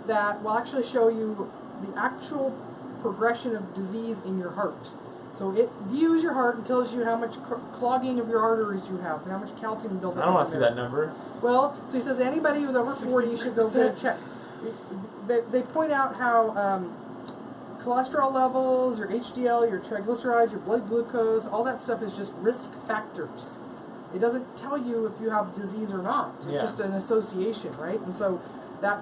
that will actually show you the actual progression of disease in your heart. So it views your heart and tells you how much clogging of your arteries you have, and how much calcium buildup. I don't want to see that number. Well, so he says anybody who's over 40, you should go get a check. They point out how cholesterol levels, your HDL, your triglycerides, your blood glucose, all that stuff is just risk factors. It doesn't tell you if you have disease or not. It's just an association, right? And so that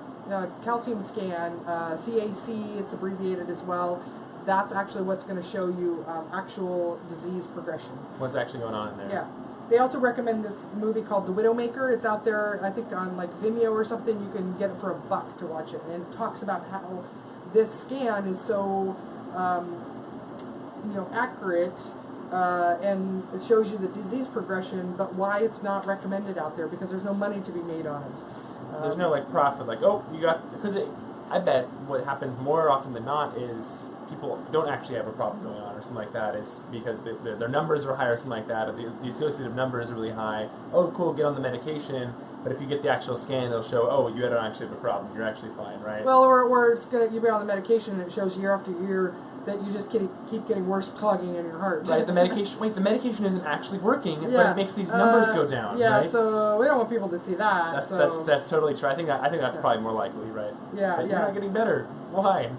calcium scan, CAC, it's abbreviated as well, that's actually what's going to show you actual disease progression. What's actually going on in there. Yeah. They also recommend this movie called The Widowmaker. It's out there, I think, on like Vimeo or something. You can get it for $1 to watch it. And it talks about how this scan is so, accurate, and it shows you the disease progression, but why it's not recommended out there, because there's no money to be made on it. There's no profit. Because I bet what happens more often than not is people don't actually have a problem going on or something like that, is because their numbers are high or something like that, or the associative numbers are really high. Oh, cool, get on the medication, but if you get the actual scan, it'll show, oh, you don't actually have a problem, you're actually fine, right? Well, or it's gonna, you'll be on the medication and it shows year after year that you just keep getting worse clogging in your heart. Right, the medication isn't actually working, but it makes these numbers go down, right? So we don't want people to see that. That's totally true. I think that's probably more likely, right? But you're not getting better. Why?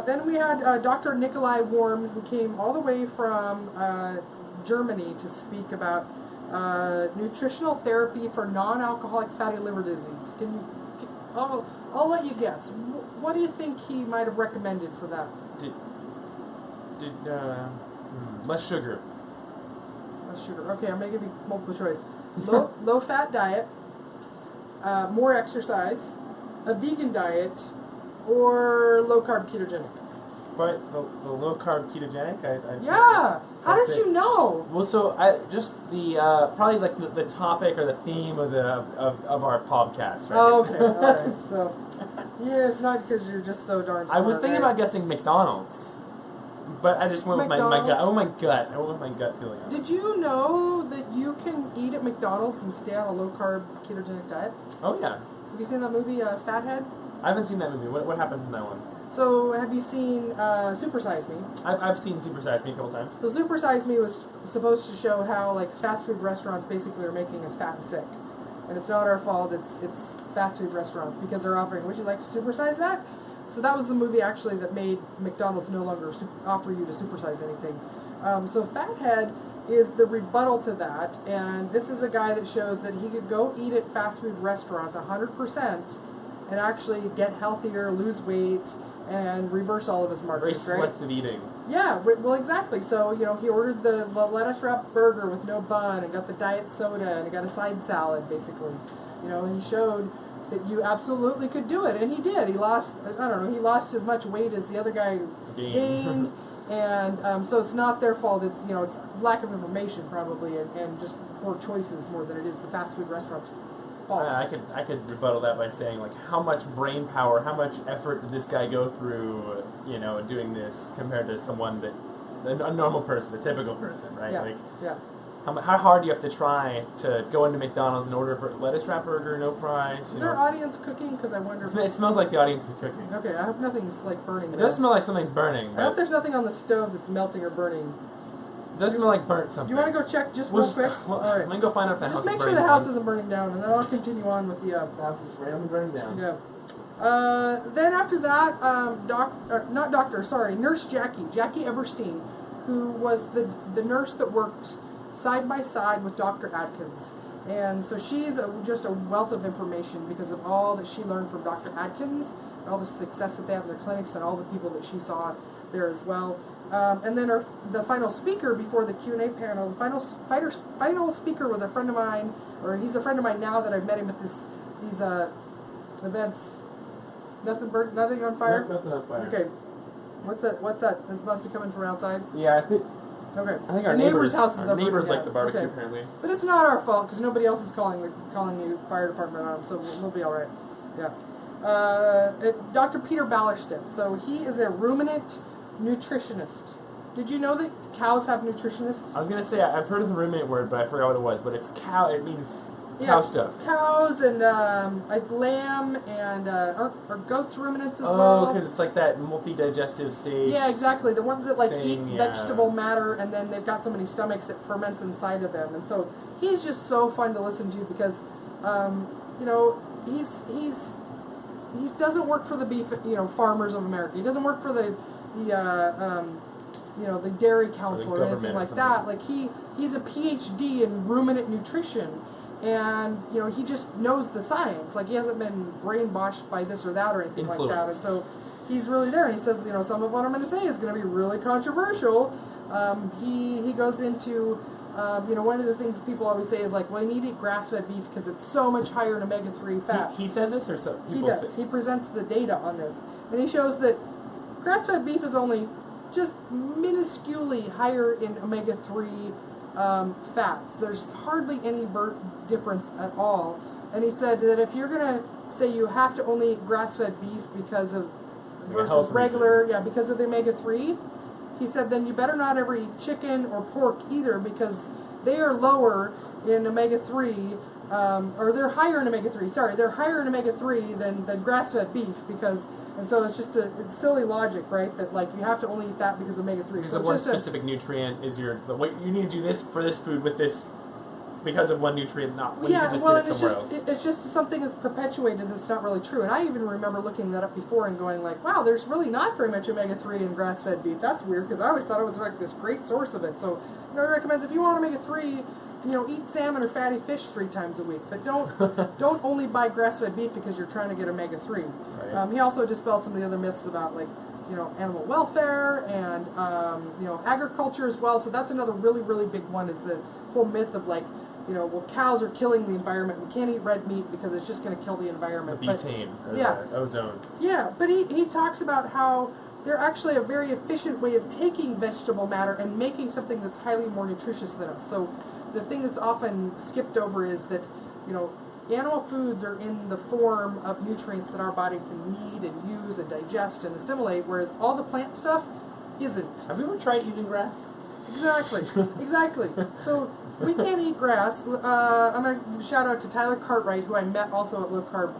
Then we had Dr. Nikolai Worm, who came all the way from Germany to speak about nutritional therapy for non-alcoholic fatty liver disease. I'll let you guess. What do you think he might have recommended for that? Less sugar. Less sugar. Okay, I'm gonna give you multiple choice. Low fat diet, more exercise, a vegan diet, or low carb ketogenic. Right, the low carb ketogenic. Yeah. How did you know? Well, so just the probably like the topic or the theme of our podcast. Right? Oh, okay. All right. So yeah, it's not because you're just so darn smart. I was thinking about guessing McDonald's, but I just went with my gut. I went with my gut feeling. Did you know that you can eat at McDonald's and stay on a low carb ketogenic diet? Oh yeah. Have you seen that movie, Fathead? I haven't seen that movie. What happens in that one? So, have you seen Super Size Me? I've seen Super Size Me a couple times. So, Super Size Me was supposed to show how like fast food restaurants basically are making us fat and sick, and it's not our fault. It's fast food restaurants because they're offering. Would you like to supersize that? So that was the movie actually that made McDonald's no longer offer you to supersize anything. So Fathead is the rebuttal to that, and this is a guy that shows that he could go eat at fast food restaurants 100% and actually get healthier, lose weight, and reverse all of his markers. Very selective eating. Yeah, well, exactly. So, he ordered the lettuce wrapped burger with no bun and got the diet soda and he got a side salad, basically. And he showed that you absolutely could do it, and he did. He lost as much weight as the other guy gained. And so it's not their fault. It's it's lack of information probably, and just poor choices more than it is the fast food restaurants' fault. I could rebuttal that by saying like how much brain power, how much effort did this guy go through, doing this compared to someone a normal person, a typical person, right? Yeah. How hard do you have to try to go into McDonald's and order a lettuce wrap burger, no fries? Is our audience cooking? Because I wonder. It smells like the audience is cooking. Okay, I hope nothing's like burning. It does smell like something's burning. I hope there's nothing on the stove that's melting or burning. It does smell like burnt something. You want to go check real quick? All right. I'm going to go find out if the house is burning. Just make sure the house isn't burning down, and then I'll continue on with the... house is randomly burning down. Yeah. Then after that, Nurse Jackie Eberstein, who was the nurse that works side by side with Dr. Atkins. And so she's just a wealth of information because of all that she learned from Dr. Atkins, and all the success that they had in their clinics, and all the people that she saw there as well. And then the final speaker before the Q&A panel, the final speaker was a friend of mine, or he's a friend of mine now that I've met him at these events. Nothing on fire? No, nothing on fire. Okay. What's that? This must be coming from outside? Yeah, I think... Okay. I think our neighbor's house is our neighbors like the barbecue, okay. Apparently. But it's not our fault because nobody else is calling the fire department on them, so we'll be all right. Yeah. Dr. Peter Ballerstedt. So he is a ruminant nutritionist. Did you know that cows have nutritionists? I was gonna say I've heard of the ruminant word, but I forgot what it was. But it's cow. It means cow stuff. Cows and lamb and are goats ruminants as well? Oh, because it's like that multi-digestive stage. Yeah, exactly. The ones that eat vegetable matter, and then they've got so many stomachs that ferments inside of them. And so he's just so fun to listen to because, he doesn't work for the beef, farmers of America. He doesn't work for the dairy council or anything like that. Like he's a PhD in ruminant nutrition. And, he just knows the science. Like, he hasn't been brainwashed by this or that or anything like that. And so he's really there. And he says, some of what I'm going to say is going to be really controversial. He goes into, one of the things people always say is like, well, you need to eat grass-fed beef because it's so much higher in omega-3 fats. He says this or so? He does. He presents the data on this. And he shows that grass-fed beef is only just minusculely higher in omega-3 fats. There's hardly any difference at all. And he said that if you're going to say you have to only eat grass-fed beef because of versus regular, because of the omega-3, he said then you better not ever eat chicken or pork either because they are lower in omega-3, or they're higher in omega-3. Sorry, they're higher in omega-3 than grass-fed beef because. And so it's just it's silly logic, right? That you have to only eat that because of omega-3. Because of one specific nutrient is you need to do this for this food with this because of one nutrient, not when you can just get it somewhere else. It's just something that's perpetuated that's not really true. And I even remember looking that up before and going wow, there's really not very much omega-3 in grass-fed beef. That's weird because I always thought it was this great source of it. So he recommends if you want omega-3, eat salmon or fatty fish 3 times a week, but don't only buy grass-fed beef because you're trying to get omega-3. Right. He also dispels some of the other myths about animal welfare and agriculture as well. So that's another really, really big one, is the whole myth of like, well, cows are killing the environment. We can't eat red meat because it's just going to kill the environment. The butane, or the ozone. Yeah, but he talks about how they're actually a very efficient way of taking vegetable matter and making something that's highly more nutritious than us. So the thing that's often skipped over is that, animal foods are in the form of nutrients that our body can need and use and digest and assimilate, whereas all the plant stuff isn't. Have you ever tried eating grass? Exactly, exactly. So we can't eat grass. I'm going to shout out to Tyler Cartwright, who I met also at Low Carb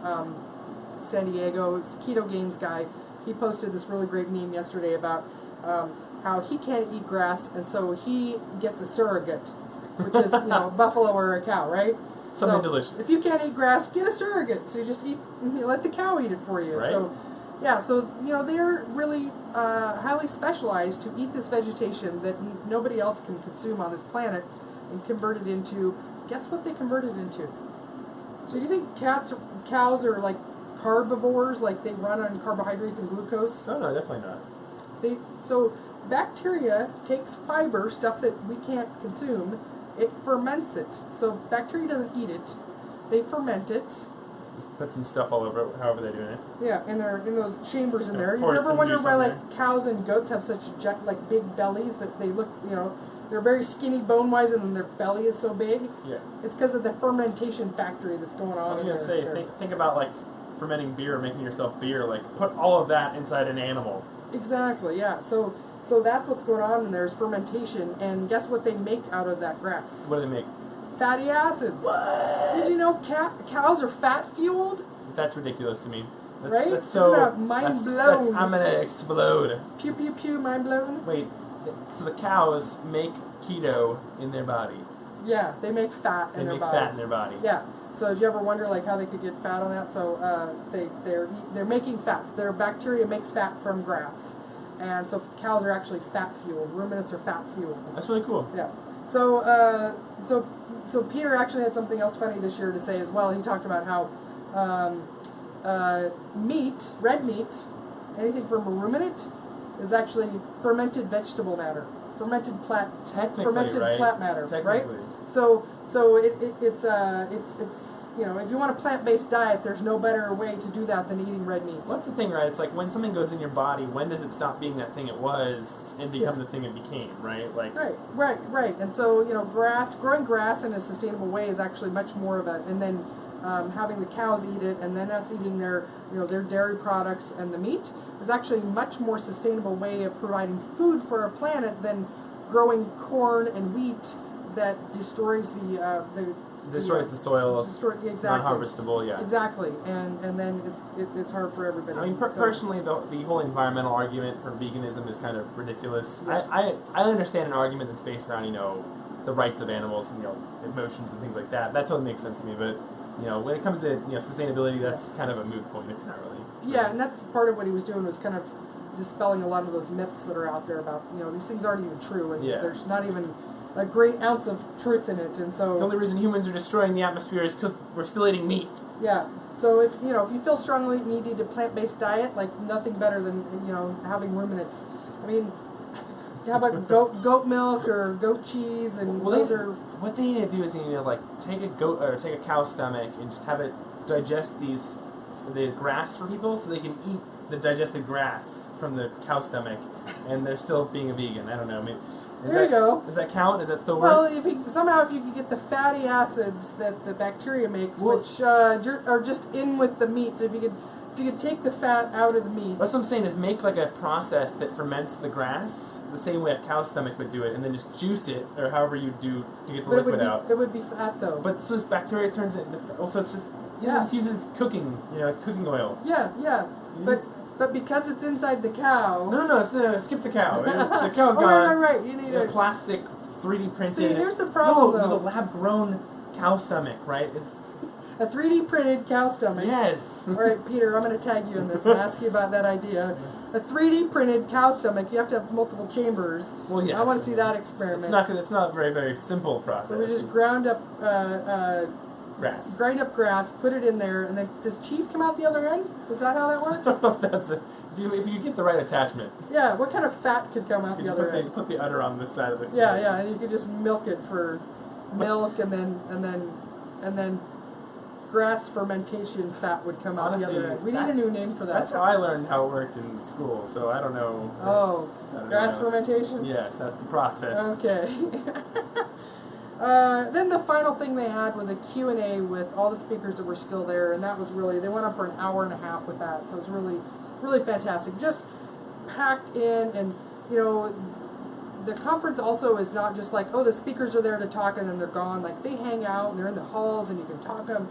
San Diego. He's the Keto Gains guy. He posted this really great meme yesterday about how he can't eat grass, and so he gets a surrogate, which is a buffalo or a cow, right? Something delicious. If you can't eat grass, get a surrogate. So you just let the cow eat it for you. Right. So, they're really highly specialized to eat this vegetation that nobody else can consume on this planet, and convert it into. Guess what they convert it into? So do you think cows are like carbivores, like they run on carbohydrates and glucose? No, definitely not. So bacteria takes fiber, stuff that we can't consume. It ferments it. So bacteria doesn't eat it; they ferment it. Just put some stuff all over it, however they're doing it. Yeah, and they're in those chambers in there. You ever wonder why like cows and goats have such like big bellies that they look, they're very skinny bone-wise, and then their belly is so big? Yeah. It's because of the fermentation factory that's going on. I was going to say, think about like fermenting beer, making yourself beer. Like put all of that inside an animal. Exactly. Yeah. So that's what's going on, and there's fermentation, and guess what they make out of that grass? What do they make? Fatty acids. What? Did you know cows are fat-fueled? That's ridiculous to me. Right? That's so... mind blown. I'm going to explode. Pew, pew, pew, mind blown. Wait, so the cows make keto in their body? Yeah, they make fat in their body. They make fat in their body. Yeah. So did you ever wonder like how they could get fat on that? So they're making fats. Their bacteria makes fat from grass. And so cows are actually fat-fueled. Ruminants are fat-fueled. That's really cool. Yeah. So Peter actually had something else funny this year to say as well. He talked about how red meat, anything from a ruminant, is actually fermented vegetable matter, fermented plant matter, right? So it's if you want a plant-based diet, there's no better way to do that than eating red meat. What's the thing, right? It's like when something goes in your body, when does it stop being that thing it was and become the thing it became, right? Like Right. And so growing grass in a sustainable way is actually much more of a, and then having the cows eat it, and then us eating their dairy products and the meat is actually a much more sustainable way of providing food for our planet than growing corn and wheat that destroys the soil. Exactly. Non-harvestable, yeah. Exactly, and then it's hard for everybody. I mean, personally, the whole environmental argument for veganism is kind of ridiculous. I understand an argument that's based around the rights of animals and emotions and things like that. That totally makes sense to me. But when it comes to sustainability, that's kind of a moot point. It's not really. Yeah, and that's part of what he was doing, was kind of dispelling a lot of those myths that are out there about these things aren't even true, and there's not even a great ounce of truth in it, and so the only reason humans are destroying the atmosphere is because we're still eating meat. Yeah. So if you feel strongly you need a plant-based diet, like nothing better than having ruminants. I mean, how about goat milk or goat cheese, and what they need to do is they need to take a goat or take a cow stomach and just have it digest the grass for people, so they can eat the digested grass from the cow stomach, and they're still being a vegan. I don't know. I mean, you go. Does that count? Does that still work? Well, if you could get the fatty acids that the bacteria makes, which are just in with the meat, so if you could take the fat out of the meat. What I'm saying is make like a process that ferments the grass the same way a cow's stomach would do it, and then just juice it, or however you do to get the liquid out. It would be fat though. But so this bacteria turns it into. Also, it's just just use it as cooking, cooking oil. Yeah. But because it's inside the cow... No, skip the cow. The cow's gone. Right. You need a plastic, 3D printed... See, here's the problem, though. No, the lab-grown cow stomach, right? A 3D printed cow stomach. Yes. All right, Peter, I'm going to tag you in this and ask you about that idea. A 3D printed cow stomach, you have to have multiple chambers. Well, yes. I want to see that experiment. It's not a very, very simple process. So we just ground up grass. Grind up grass, put it in there, and then does cheese come out the other end? Is that how that works? I don't know if that's it. If you get the right attachment. Yeah, what kind of fat could come out the other end? Put the udder on this side of it. Yeah, and you could just milk it for milk, and then grass fermentation fat would come out the other end. We need a new name for that. That's how I learned how it worked in school, so I don't know. Oh, grass fermentation? Yes, that's the process. Okay. Then the final thing they had was a Q&A with all the speakers that were still there, and that was really, they went on for an hour and a half with that, so it was really, really fantastic. Just packed in, and, you know, the conference also is not just like, oh, the speakers are there to talk and then they're gone. Like, they hang out and they're in the halls and you can talk to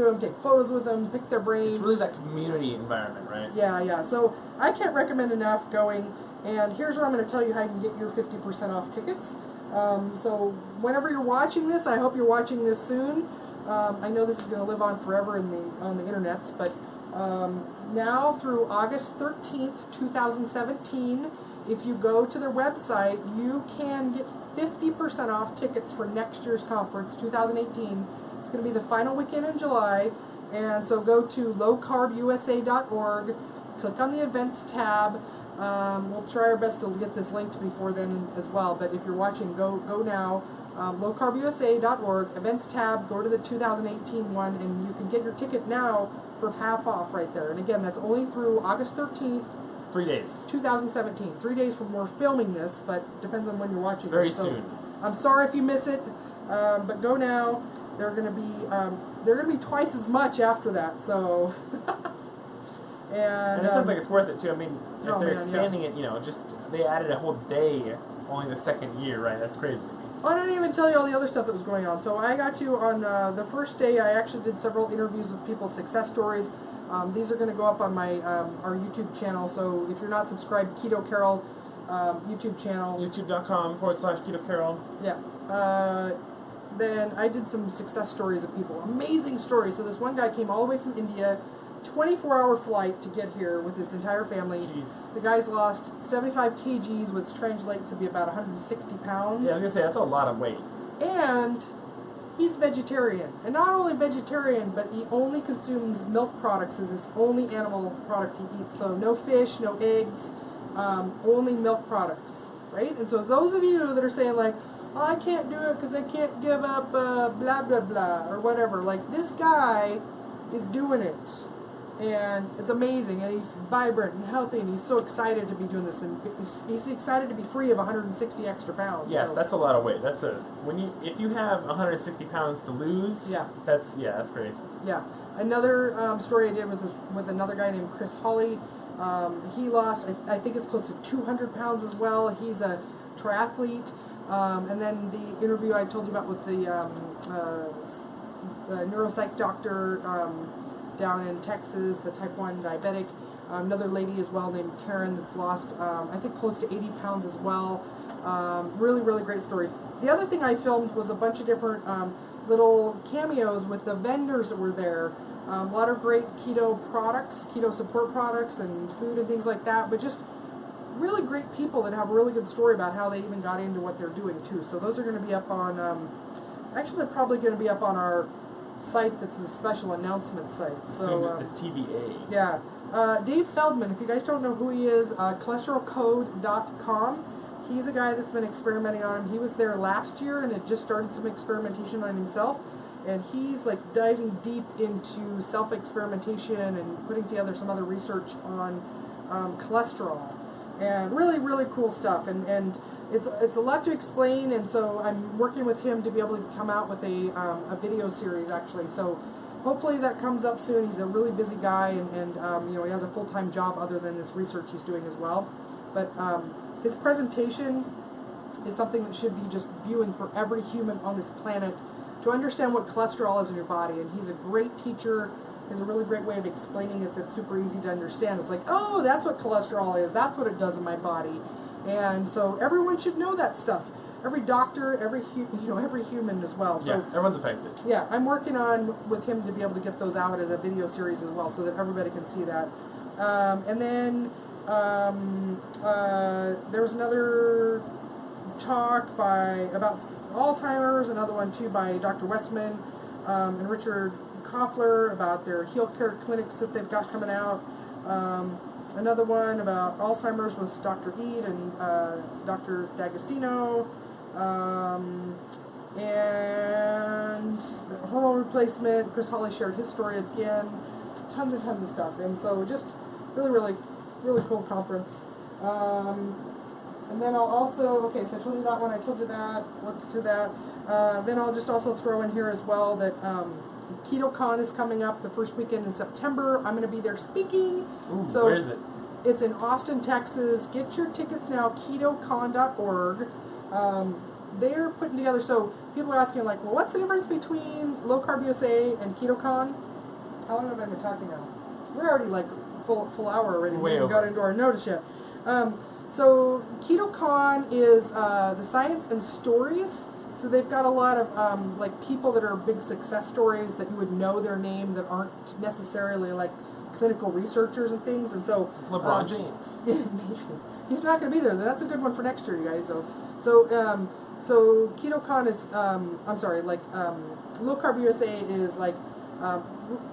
them, take photos with them, pick their brain. It's really that community environment, right? Yeah. So I can't recommend enough going. And here's where I'm going to tell you how you can get your 50% off tickets. So whenever you're watching this, I hope you're watching this soon. I know this is going to live on forever on the internets, but now through August 13th, 2017, if you go to their website, you can get 50% off tickets for next year's conference, 2018. It's going to be the final weekend in July. And so go to lowcarbusa.org, click on the events tab. We'll try our best to get this linked before then as well. But if you're watching, go now. Lowcarbusa.org, events tab, go to the 2018 one, and you can get your ticket now for half off right there. And again, that's only through August 13th. 3 days. 2017. 3 days from we're filming this, but depends on when you're watching. Very it. So soon. I'm sorry if you miss it, but go now. They're going to be twice as much after that. So. and it sounds like it's worth it too. I mean, if they're expanding it, you know, just they added a whole day only the second year, right? That's crazy. Oh, I didn't even tell you all the other stuff that was going on. So I got you on the first day. I actually did several interviews with people's success stories. These are going to go up on my our YouTube channel. So if you're not subscribed, Keto Carol YouTube channel. YouTube.com/Keto Carol. Yeah. Then I did some success stories of people. Amazing stories. So this one guy came all the way from India, 24-hour flight to get here with his entire family. Jeez. The guy's lost 75 kgs, which translates to be about 160 pounds. Yeah, I was going to say, that's a lot of weight. And he's vegetarian. And not only vegetarian, but he only consumes milk products as his only animal product he eats. So no fish, no eggs, only milk products, right? And so those of you that are saying like, oh, I can't do it because I can't give up blah, blah, blah, or whatever. Like, this guy is doing it. And it's amazing, and he's vibrant and healthy, and he's so excited to be doing this, and he's excited to be free of 160 extra pounds. Yes, so. That's a lot of weight. If you have 160 pounds to lose, that's crazy. Yeah. Another story I did with another guy named Chris Hawley. He lost, I think it's close to 200 pounds as well. He's a triathlete. And then the interview I told you about with the neuropsych doctor down in Texas, the type 1 diabetic. Another lady as well named Karen that's lost, I think, close to 80 pounds as well. Really, really great stories. The other thing I filmed was a bunch of different little cameos with the vendors that were there. A lot of great keto products, keto support products and food and things like that, but just really great people that have a really good story about how they even got into what they're doing too. So those are going to be up on, actually they're probably going to be up on our site that's the special announcement site. So the TBA. Yeah. Dave Feldman, if you guys don't know who he is, cholesterolcode.com. He's a guy that's been experimenting on him. He was there last year and had just started some experimentation on himself. And he's like diving deep into self-experimentation and putting together some other research on cholesterol. And really, really cool stuff. And it's a lot to explain, and so I'm working with him to be able to come out with a video series, actually. So hopefully that comes up soon. He's a really busy guy, and you know, he has a full-time job other than this research he's doing as well. But his presentation is something that should be just viewing for every human on this planet to understand what cholesterol is in your body. And he's a great teacher. There's a really great way of explaining it that's super easy to understand. It's like, oh, that's what cholesterol is. That's what it does in my body. And so everyone should know that stuff. Every doctor, every human as well. So, yeah, everyone's affected. Yeah, I'm working on with him to be able to get those out as a video series as well, so that everybody can see that. And then there was another talk about Alzheimer's, another one too by Dr. Westman. and Richard Koffler about their heel care clinics that they've got coming out. Another one about Alzheimer's was Dr. Eid and Dr. D'Agostino. And hormone replacement, Chris Hawley shared his story again. Tons and tons of stuff. And so just really cool conference. And then I'll also, okay, so I told you that one, I told you that, looked through that. Then I'll just also throw in here as well that KetoCon is coming up the first weekend in September. I'm going to be there speaking. Ooh, so where is it? It's in Austin, Texas. Get your tickets now, ketocon.org. They're putting together, so people are asking like, well, what's the difference between Low Carb USA and KetoCon? How long have I been talking now? We're already like full hour already. We haven't got into our notice yet. So KetoCon is the science and stories. So they've got a lot of like people that are big success stories that you would know their name that aren't necessarily like clinical researchers and things. And so LeBron James. He's not going to be there. That's a good one for next year, you guys. So KetoCon is Low Carb USA is like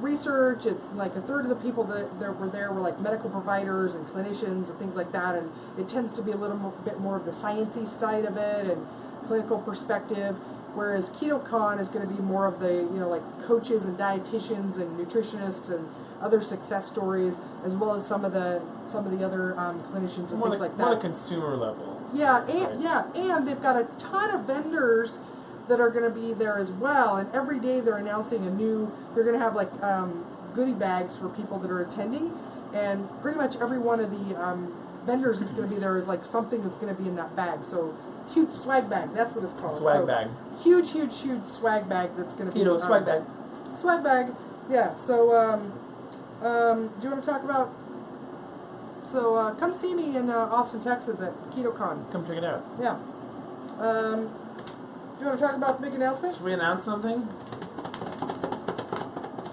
research. It's like a third of the people that were there were like medical providers and clinicians and things like that, and it tends to be a little bit more of the sciencey side of it and clinical perspective, whereas KetoCon is going to be more of the like coaches and dietitians and nutritionists and other success stories, as well as some of the other clinicians and things like that. More the consumer level. Yeah, and they've got a ton of vendors that are going to be there as well, and every day they're announcing they're going to have like goodie bags for people that are attending, and pretty much every one of the vendors that's going to be there is like something that's going to be in that bag. So huge swag bag, that's what it's called. Swag bag. Huge swag bag that's going to be Keto swag bag. Swag bag, yeah. So do you want to talk about? So come see me in Austin, Texas at KetoCon. Come check it out. Yeah. Do you want to talk about the big announcement? Should we announce something?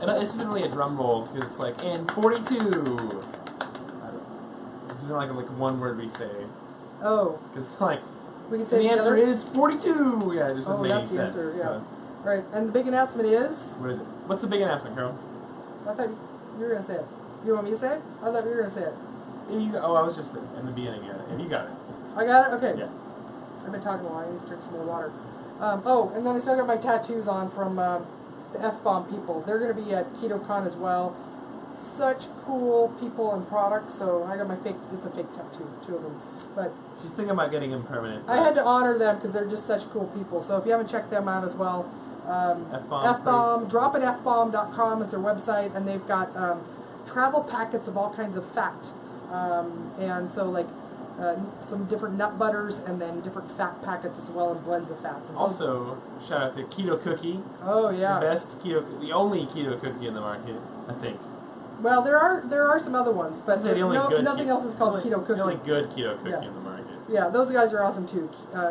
And this isn't really a drum roll because it's like in 42. It's not like one word we say. Oh. Because like we can say the answer together? is 42. Yeah, it just doesn't make any that's the sense. answer. Yeah. So. All right, and the big announcement is. What is it? What's the big announcement, Carol? I thought you were gonna say it. You want me to say it? I thought you were gonna say it. I was just in the beginning. Yeah, you got it. I got it. Okay. Yeah. I've been talking a lot. I need to drink some more water. And then I still got my tattoos on from the F-Bomb people. They're going to be at KetoCon as well. Such cool people and products. So I got my it's a fake tattoo, 2 of them. But she's thinking about getting them permanent. I had to honor them because they're just such cool people. So if you haven't checked them out as well, F-Bomb, dropitfbomb.com is their website, and they've got travel packets of all kinds of fat. And so like some different nut butters and then different fat packets as well, and blends of fats. And so also, shout out to Keto Cookie. Oh yeah, the only keto cookie in the market, I think. Well, there are some other ones, but nothing else is called Keto Cookie. The only good keto cookie in the market. Yeah, those guys are awesome too.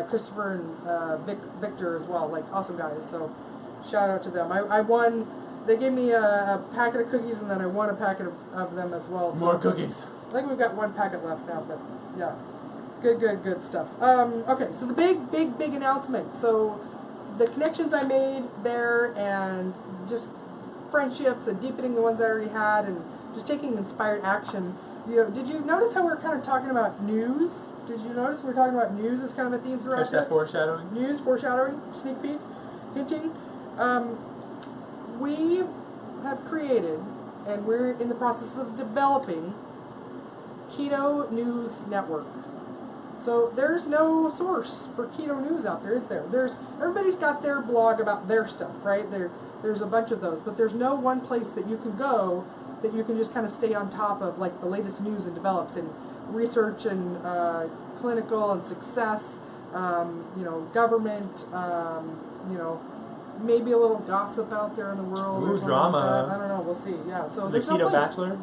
Christopher and Victor as well, like awesome guys. So shout out to them. I won. They gave me a packet of cookies, and then I won a packet of them as well. So more cookies. I think we've got 1 packet left now, but yeah, good stuff. Okay, so the big announcement. So the connections I made there, and just friendships and deepening the ones I already had, and just taking inspired action. Did you notice how we're kind of talking about news? Did you notice we're talking about news as kind of a theme throughout this? Catch that foreshadowing? News, foreshadowing, sneak peek, hinting. We have created, and we're in the process of developing, Keto News Network. So there's no source for keto news out there, is there? Everybody's got their blog about their stuff, right? There's a bunch of those, but there's no one place that you can go that you can just kind of stay on top of, like the latest news and develops in research and clinical and success, government, maybe a little gossip out there in the world. Ooh, drama. Like I don't know. We'll see. Yeah. So the there's Keto no place. Bachelor.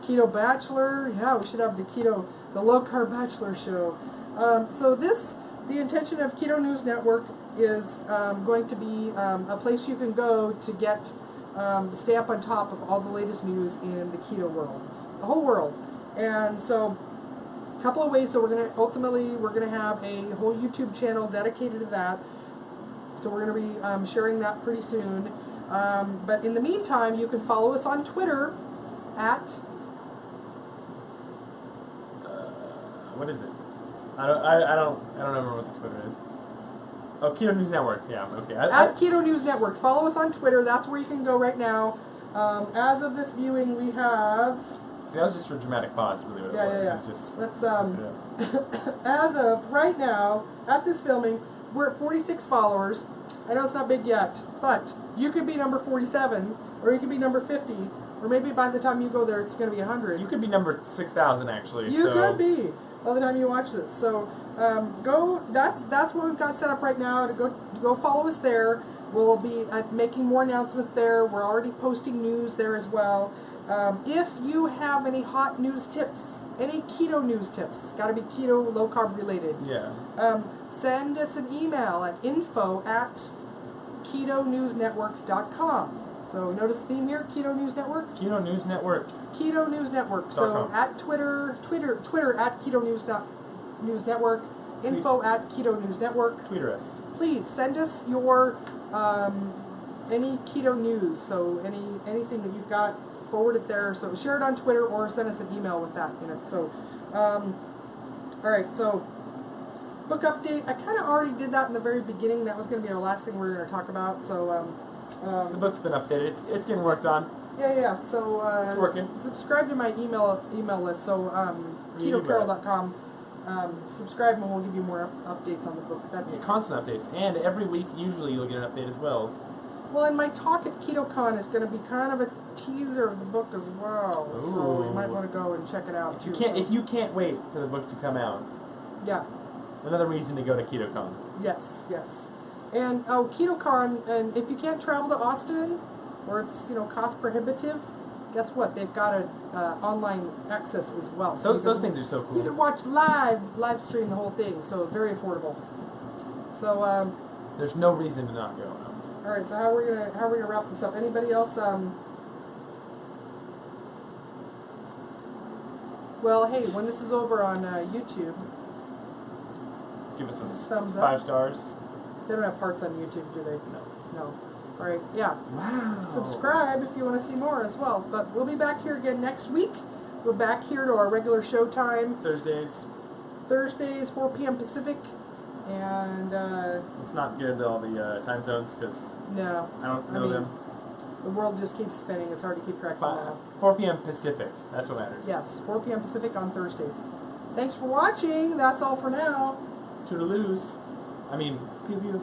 Keto Bachelor. Yeah, we should have the Low Carb Bachelor show. So the intention of Keto News Network is going to be a place you can go to stay up on top of all the latest news in the keto world, the whole world. And so a couple of ways. So we're going to have a whole YouTube channel dedicated to that. So we're going to be sharing that pretty soon. But in the meantime, you can follow us on Twitter at... what is it? I don't remember what the Twitter is. Oh, Keto News Network. Yeah, okay. At Keto News Network. Follow us on Twitter. That's where you can go right now. As of this viewing, we have... See, that was just for dramatic pause, really, what it was. Yeah. It was just, that's, as of right now, at this filming, we're at 46 followers. I know it's not big yet, but you could be number 47, or you could be number 50, or maybe by the time you go there, it's going to be 100. You could be number 6,000, actually. You could be by the time you watch this. So go. That's what we've got set up right now. To go follow us there. We'll be making more announcements there. We're already posting news there as well. If you have any hot news tips, any keto news tips, got to be keto, low carb related. Yeah. Send us an email at info@ketonewsnetwork.com. So notice the theme here, Keto News Network. Keto News Network. Keto News Network. So at Twitter at Keto News Network. Info at Keto News Network. Tweeter us. Please send us your any keto news. So anything that you've got, forward it there. So share it on Twitter or send us an email with that in it. So all right. So book update. I kind of already did that in the very beginning. That was going to be our last thing we were going to talk about. So the book's been updated. It's getting worked on. Yeah. So it's working. Subscribe to my email list. So ketocarol.com. Subscribe and we'll give you more updates on the book. That's constant updates, and every week usually you'll get an update as well. Well, and my talk at KetoCon is going to be kind of a teaser of the book as well. Ooh. So you might want to go and check it out. If you can't wait for the book to come out, yeah, another reason to go to KetoCon. Yes. And KetoCon, and if you can't travel to Austin, or it's cost prohibitive, guess what? They've got a online access as well. So those things are so cool. You can watch live stream the whole thing, so very affordable. So there's no reason to not go. All right. So how are we gonna wrap this up? Anybody else? Well, hey, when this is over on YouTube, give us a thumbs up. 5 stars. They don't have hearts on YouTube, do they? No. All right, yeah. Wow. Subscribe if you want to see more as well. But we'll be back here again next week. We're back here to our regular show time. Thursdays, 4 p.m. Pacific. And let's not get into all the time zones because no, I don't know them. The world just keeps spinning. It's hard to keep track of them. 4 p.m. Pacific. That's what matters. Yes, 4 p.m. Pacific on Thursdays. Thanks for watching. That's all for now. Toodaloos. I mean, pew pew.